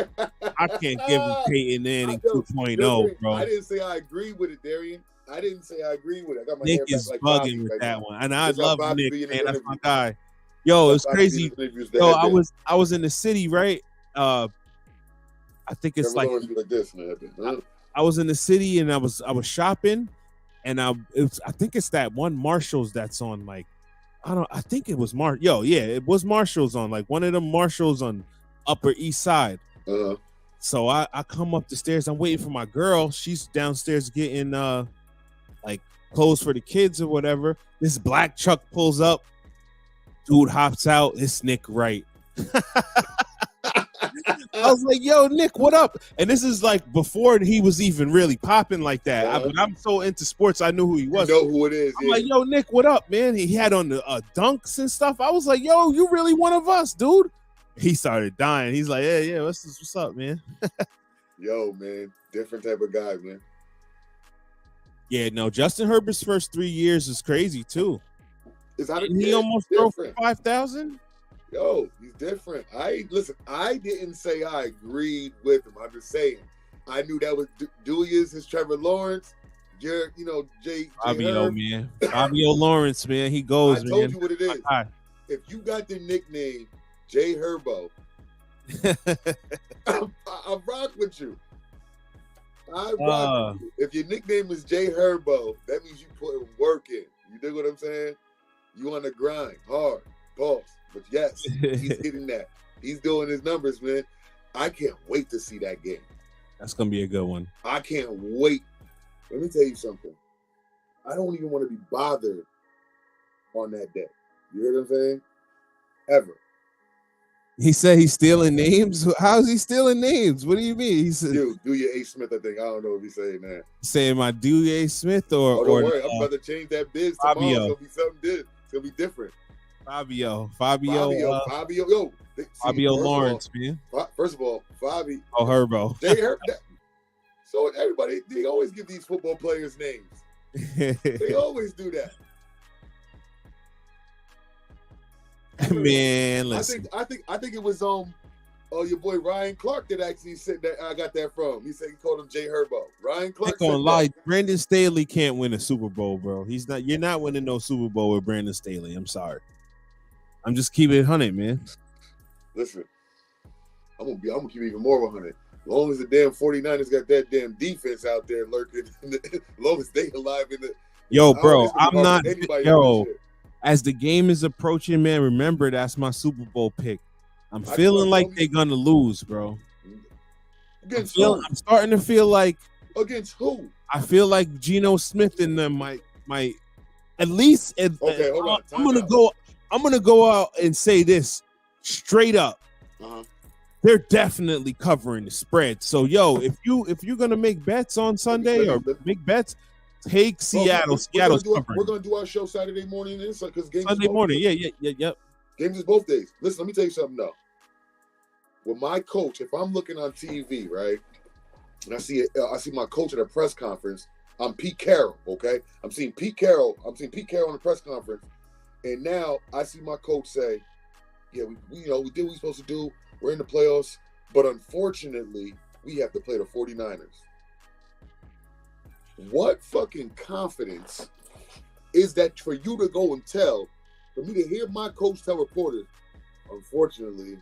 I can't give him Peyton Manning 2.0, bro. I didn't say I agree with it, Darian. I didn't say I agree with it. I got my Nick hair is back like bugging Bobby with right that now. one, and I love Nick, man. That's my guy. Yo, it's crazy. Yo, I was in the city, right? I think it's like this, man. I was in the city and I was shopping, and I think it's that one Marshalls that's on like I think it was it was Marshalls on like one of them Marshalls on Upper East Side. So I come up the stairs. I'm waiting for my girl. She's downstairs getting like clothes for the kids or whatever. This black truck pulls up. Dude hops out. It's Nick Wright. I was like, yo, Nick, what up? And this is like before he was even really popping like that. But I'm so into sports, I knew who he was. You know who it is. I'm like, yo, Nick, what up, man? He had on the dunks and stuff. I was like, yo, you really one of us, dude. He started dying. He's like, yeah, what's up, man? Yo, man, different type of guy, man. Yeah, no, Justin Herbert's first 3 years is crazy too. He almost broke 5,000. Yo, he's different. I didn't say I agreed with him. I'm just saying I knew that was Dewey is his Trevor Lawrence. You're, Jay Fabio, man. Fabio Lawrence, man. He goes, man. I told you what it is. If you got the nickname Jay Herbo, I rock with you. I rock with you. If your nickname is Jay Herbo, that means you put work in. You dig what I'm saying? You on the grind, hard, pause. But yes, he's hitting that. He's doing his numbers, man. I can't wait to see that game. That's gonna be a good one. I can't wait. Let me tell you something. I don't even want to be bothered on that day. You hear what I'm saying? Ever. He said he's stealing names. How's he stealing names? What do you mean? He said, "Dude, do your A. Smith." I think I don't know if he's saying that. Saying my do A. Smith or don't worry, I'm about to change that biz tomorrow. Fabio. It's gonna be something different. It's gonna be different. Fabio, yo, Fabio Lawrence, man. First of all, Fabi. Oh, Herbo. So everybody, they always give these football players names. They always do that. Man, listen. I think it was Oh, your boy Ryan Clark that actually said that. I got that from. He said he called him Jay Herbo. Ryan Clark I ain't gonna said lie, that. Brandon Staley can't win a Super Bowl, bro. He's not. You're not winning no Super Bowl with Brandon Staley. I'm sorry. I'm just keeping it 100, man. Listen, I'm gonna keep even more 100. As long as the damn 49ers got that damn defense out there lurking, as long as they alive in the. Yo, bro, I'm not. Yo, as the game is approaching, man, remember that's my Super Bowl pick. I'm feeling like they're gonna lose, bro. I'm starting to feel like against who? I feel like Geno Smith and them might at least. Okay, hold on. I'm gonna go out and say this straight up. They're definitely covering the spread. So, yo, if you're gonna make bets on Sunday or make bets, take Seattle. Seattle's covering. We're gonna do our show Saturday morning, because games Sunday morning. Yep. Games is both days. Listen, let me tell you something though. With my coach, if I'm looking on TV, right, and I see my coach at a press conference, I'm Pete Carroll. Okay, I'm seeing Pete Carroll on the press conference, and now I see my coach say, "Yeah, we did what we're supposed to do. We're in the playoffs, but unfortunately, we have to play the 49ers." What fucking confidence is that for you to go and for me to hear my coach tell reporters, unfortunately,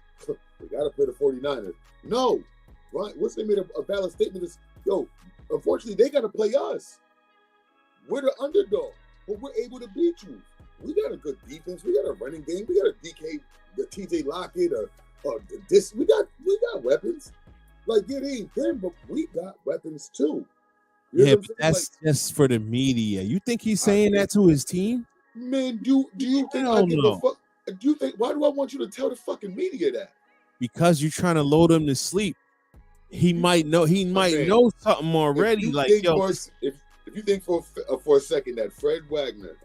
we got to play the 49ers? No, right? Once they made a valid statement, is, yo, unfortunately, they got to play us. We're the underdog, but we're able to beat you. We got a good defense. We got a running game. We got a DK, the TJ Lockett, we got weapons. Like, it ain't them, but we got weapons too. But that's just for the media. You think he's saying that to his team? Man, do you think I give a fuck? Do you think? Why do I want you to tell the fucking media that? Because you're trying to lull them to sleep. He might know know something already. Like, yo, if you think for a second that Fred Warner,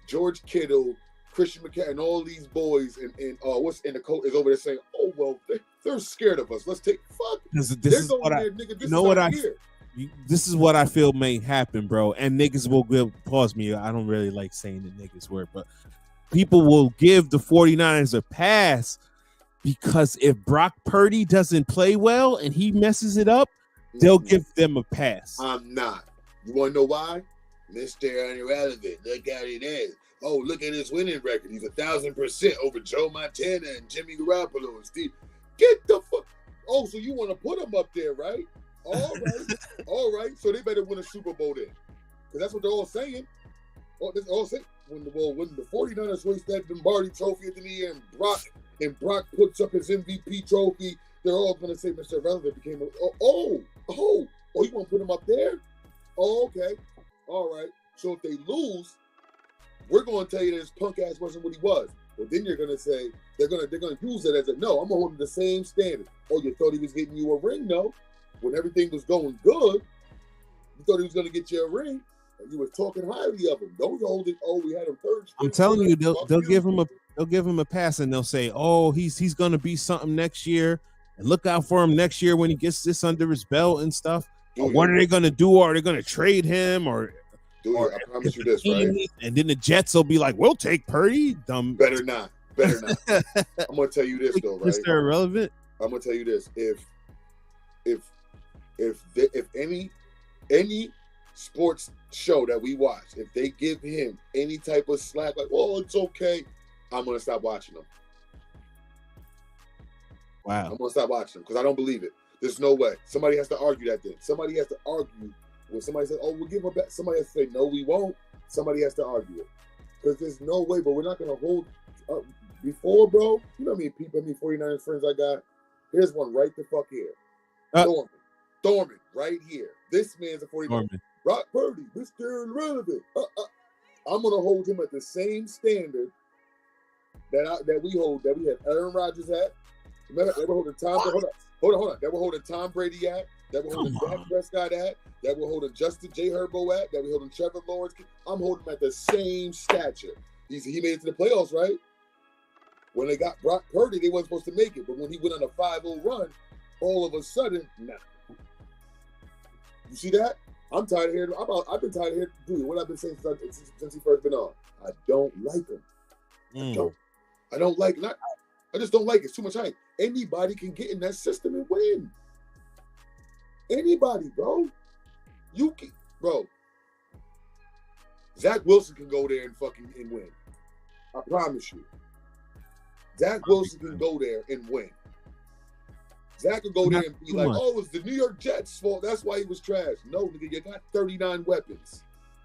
George Kittle, Christian McCaffrey, and all these boys and the coach is over there saying, "Oh well, they're scared of us. Let's take fuck." This is what I feel may happen, bro. And niggas will pause me. I don't really like saying the niggas word, but people will give the 49ers a pass because if Brock Purdy doesn't play well and he messes it up, they'll give them a pass. I'm not. You want to know why? Mr. Irrelevant. Look how it is. Oh, look at his winning record. He's 1,000% over Joe Montana and Jimmy Garoppolo and Steve. Get the fuck. Oh, so you want to put him up there, right? All right. So they better win a Super Bowl then, because that's what they're all saying. They're all saying when the 49ers hoist that Lombardi Trophy at the year and Brock puts up his MVP trophy, they're all going to say Mr. Irrelevant became you want to put him up there? Oh, okay. All right. So if they lose, we're going to tell you that his punk ass wasn't what he was. But then you're going to say they're going to use it as no, I'm going to hold him the same standard. Oh, you thought he was getting you a ring? No. When everything was going good, you thought he was going to get you a ring, and you were talking highly of him. Don't hold it. Oh, we had him third. I'm telling you, they'll give him a pass, and they'll say, "Oh, he's going to be something next year, and look out for him next year when he gets this under his belt and stuff." What are they going to do? Are they going to trade him or I promise you this, right? And then the Jets will be like, "We'll take Purdy." Dumb. Better not. I'm going to tell you this though, right? Mr. Irrelevant. I'm going to tell you this: if any sports show that we watch, if they give him any type of slack, like, "Oh, it's okay," I'm going to stop watching them. Wow. I'm going to stop watching them because I don't believe it. There's no way. Somebody has to argue that then. Somebody has to argue when somebody says, "Oh, we'll give him back." Somebody has to say, "No, we won't." Somebody has to argue it because there's no way. But we're not going to hold up before, bro. You know how many people, 49ers friends I got? Here's one right the fuck here. Thorman, right here. This man's a 49er. Brock Purdy, Mr. Irrelevant. I'm going to hold him at the same standard that we had Aaron Rodgers at. Remember, they were holding Tom. Hold on. They were holding Tom Brady at. That we're holding Dak Prescott at. That we're holding Justin J. Herbo at. That we're holding Trevor Lawrence. I'm holding him at the same stature. He made it to the playoffs, right? When they got Brock Purdy, they weren't supposed to make it. But when he went on a 5-0 run, all of a sudden, nah. You see that? I'm tired of hearing. I've been tired of hearing. Dude, what I've been saying since he first been on. I don't like him. I don't like. I I just don't like it. It's too much hype. Anybody can get in that system and win. Anybody, bro. You can, bro. Zach Wilson can go there and fucking win. I promise you. Zach Wilson can go there and win. Zach could go there and be like, oh, it's the New York Jets' fault. That's why he was trash. No, nigga, you got 39 weapons,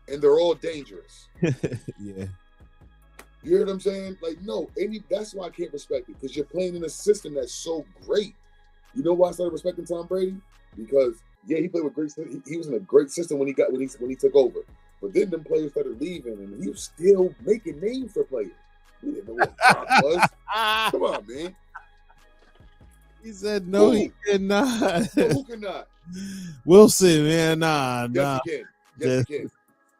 and they're all dangerous. Yeah. You hear what I'm saying? Like, no, that's why I can't respect it, because you're playing in a system that's so great. You know why I started respecting Tom Brady? Because, yeah, he played with great. He was in a great system when he took over. But then them players started leaving, and he was still making names for players. We didn't know what Brock was. Come on, man. He said, no, he cannot. No, who cannot? Wilson, man, nah. Yes, he can. Yes, he can.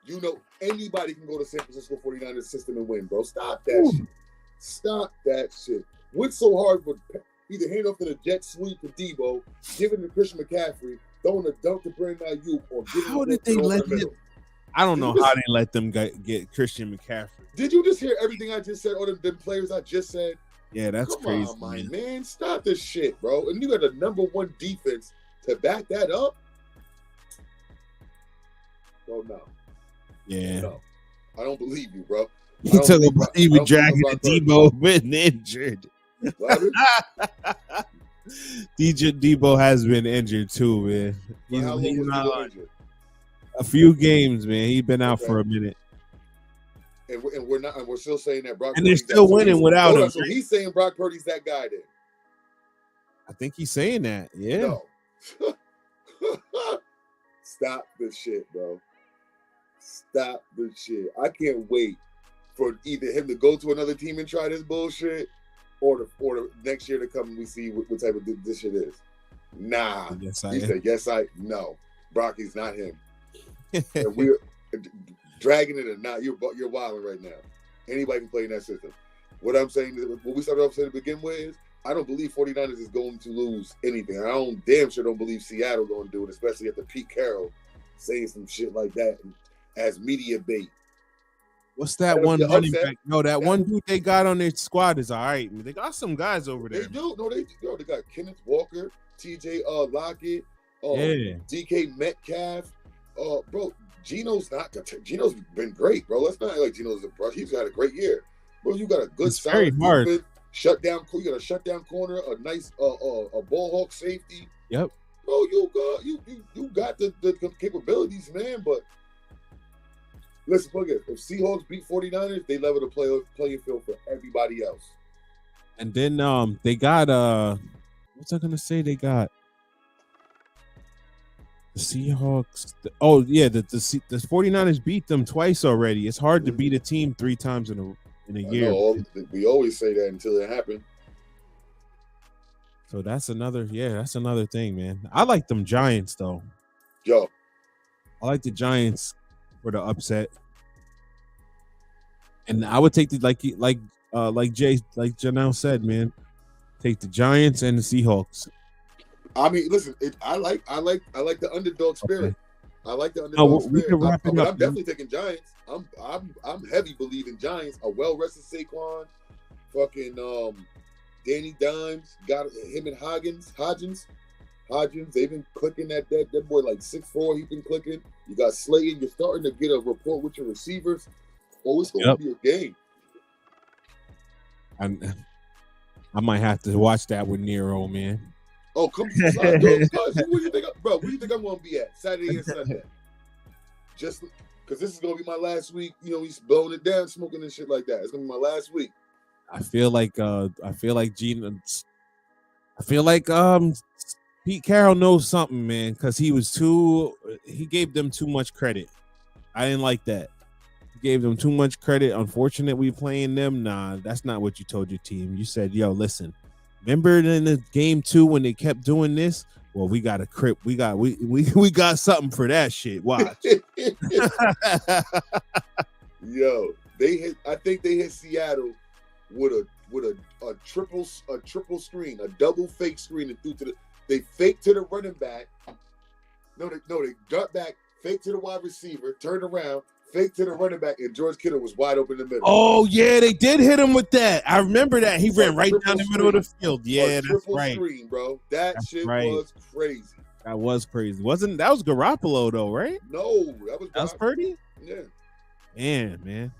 You know, anybody can go to San Francisco 49ers system and win, bro. Stop that shit. Stop that shit. What's so hard for either hand off to the jet sweep to Debo, give it to Christian McCaffrey, throwing a dunk to Brandon Ayuk, or giving how did they let him? I don't know how they let them get Christian McCaffrey. Did you just hear everything I just said? All them players I just said? Yeah, that's crazy. Come on, man. Stop this shit, bro. And you got the =1 defense to back that up? Bro, no. Yeah. No. I don't believe you, bro. He took he was dragging the Debo been injured. Debo has been injured too, man. He's not injured? A few games, man. He's been out for a minute. And we're still saying that Brock. And they're still winning without him. So he's saying Brock Purdy's that guy then. I think he's saying that. Yeah. No. Stop this shit, bro. Stop this shit. I can't wait for either him to go to another team and try this bullshit, or the next year to come and we see what type of this shit is. Nah. Yes, he said, yes, no. Brocky's not him. And we're dragging it or not, you're wilding right now. Anybody can play in that system. What I'm saying is, what we started off saying to begin with is, I don't believe 49ers is going to lose anything. I damn sure don't believe Seattle going to do it, especially after Pete Carroll saying some shit like that as media bait. What's that one running back? No, that one dude they got on their squad is all right. They got some guys over there. They do. No, they got Kenneth Walker, TJ Lockett, DK Metcalf. Bro, Geno's been great, bro. Let's not act like Geno's a brush. He's had a great year. Bro, you got a good solid defense. You got a shutdown corner, a nice a ball hawk safety. Yep. Bro, you got the capabilities, man. But listen, look at if Seahawks beat 49ers, they level the playing field for everybody else. And then they got what's I gonna say? They got the Seahawks. The 49ers beat them twice already. It's hard to beat a team 3 times in a year. We always say that until it happened. So that's another thing, man. I like them Giants though. Yo, I like the Giants for the upset, and I would take the like Janelle said, man. Take the Giants and the Seahawks. I mean, listen, I like the underdog spirit. Okay. I like the underdog spirit. I'm definitely taking Giants. I'm heavy believing Giants. A well-rested Saquon, fucking Danny Dimes, got him and Hodgins. They've been clicking that boy like 6'4". He's been clicking. You got Slayton. You're starting to get a rapport with your receivers. Oh, it's going to be a game. I might have to watch that with Nero, man. Oh, come on. Where do you think where do you think I'm going to be at Saturday and Sunday? Just because this is going to be my last week. You know, he's blowing it down, smoking and shit like that. It's going to be my last week. I feel like Pete Carroll knows something, man, because he gave them too much credit. I didn't like that. He gave them too much credit. Unfortunately, playing them. Nah, that's not what you told your team. You said, yo, listen, remember in the game 2 when they kept doing this? Well, we got a crip. We got something for that shit. Watch. Yo, I think they hit Seattle with a triple screen, a double fake screen, and threw to the. They faked to the running back. No, they got back, fake to the wide receiver, turned around, fake to the running back, and George Kittle was wide open in the middle. Oh yeah, they did hit him with that. I remember that. He ran right down the middle of the field. Yeah, that's right. Screen, bro. That shit was crazy. That was crazy. That was Garoppolo though, right? No, that was Purdy. Yeah. Man.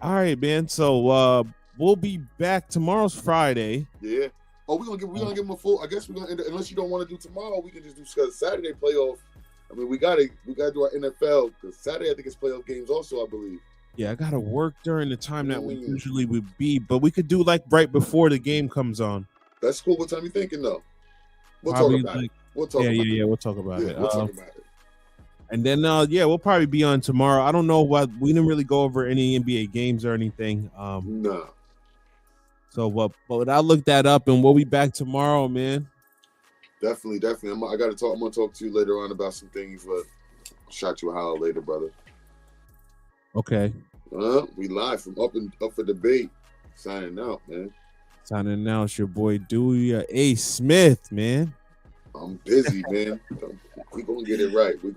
All right, man. So we'll be back. Tomorrow's Friday. Yeah. Oh, we're gonna give him a full. I guess we're gonna end it, unless you don't want to do tomorrow, we can just do Saturday playoff. I mean, we gotta do our NFL because Saturday I think it's playoff games also, I believe. Yeah, I gotta work during the time that we usually would be, but we could do like right before the game comes on. That's cool. What time you thinking though? We'll talk about it. We'll talk about it. We'll talk about it. We'll talk about it. And then we'll probably be on tomorrow. I don't know what we didn't really go over any NBA games or anything. No. So but I'll look that up and we'll be back tomorrow, man. Definitely. I'm gonna talk to you later on about some things, but I'll shout you a holler later, brother. Okay. We live from up for debate. Signing out, man. Signing out, it's your boy Dewey A. Smith, man. I'm busy, man. We're gonna get it right. We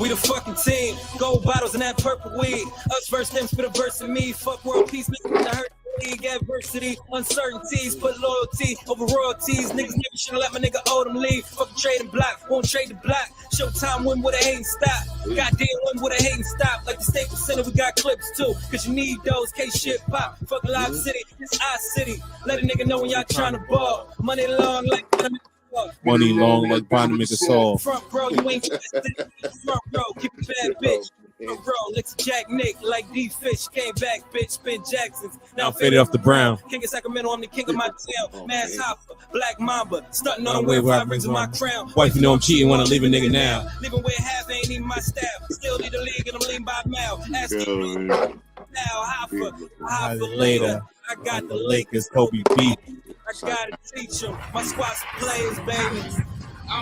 the fucking team. Gold bottles and that purple weed. Us versus them, spit a verse of me. Fuck world peace, niggas. I heard league adversity, uncertainties, put loyalty over royalties. Niggas never should let my nigga Odom leave. Fuck trading block, won't trade the block. Showtime win with a hating stop. Goddamn win with a hating stop. Like the Staples Center, we got clips too. Cause you need those, case shit pop. Fuck Live City, it's our city. Let a nigga know when y'all trying to ball. Money long like money long like bond to make a soul. Front row, you ain't front row, keep a bad bitch. Front row, licks Jack Nick like D Fish. Came back, bitch, spin Jacksons. Now faded off the brown. King of Sacramento, I'm the king of my town. Mass Hopper, Black Mamba, stunting on the way where I rings in my crown. Wife, you know I'm cheating, wanna leave a nigga now. Living with half ain't even my style. Still need a league and I'm lean by mouth. Ask me now, Hopper later. I got the Lakers, Kobe beat. I gotta teach them. My squad's players, baby.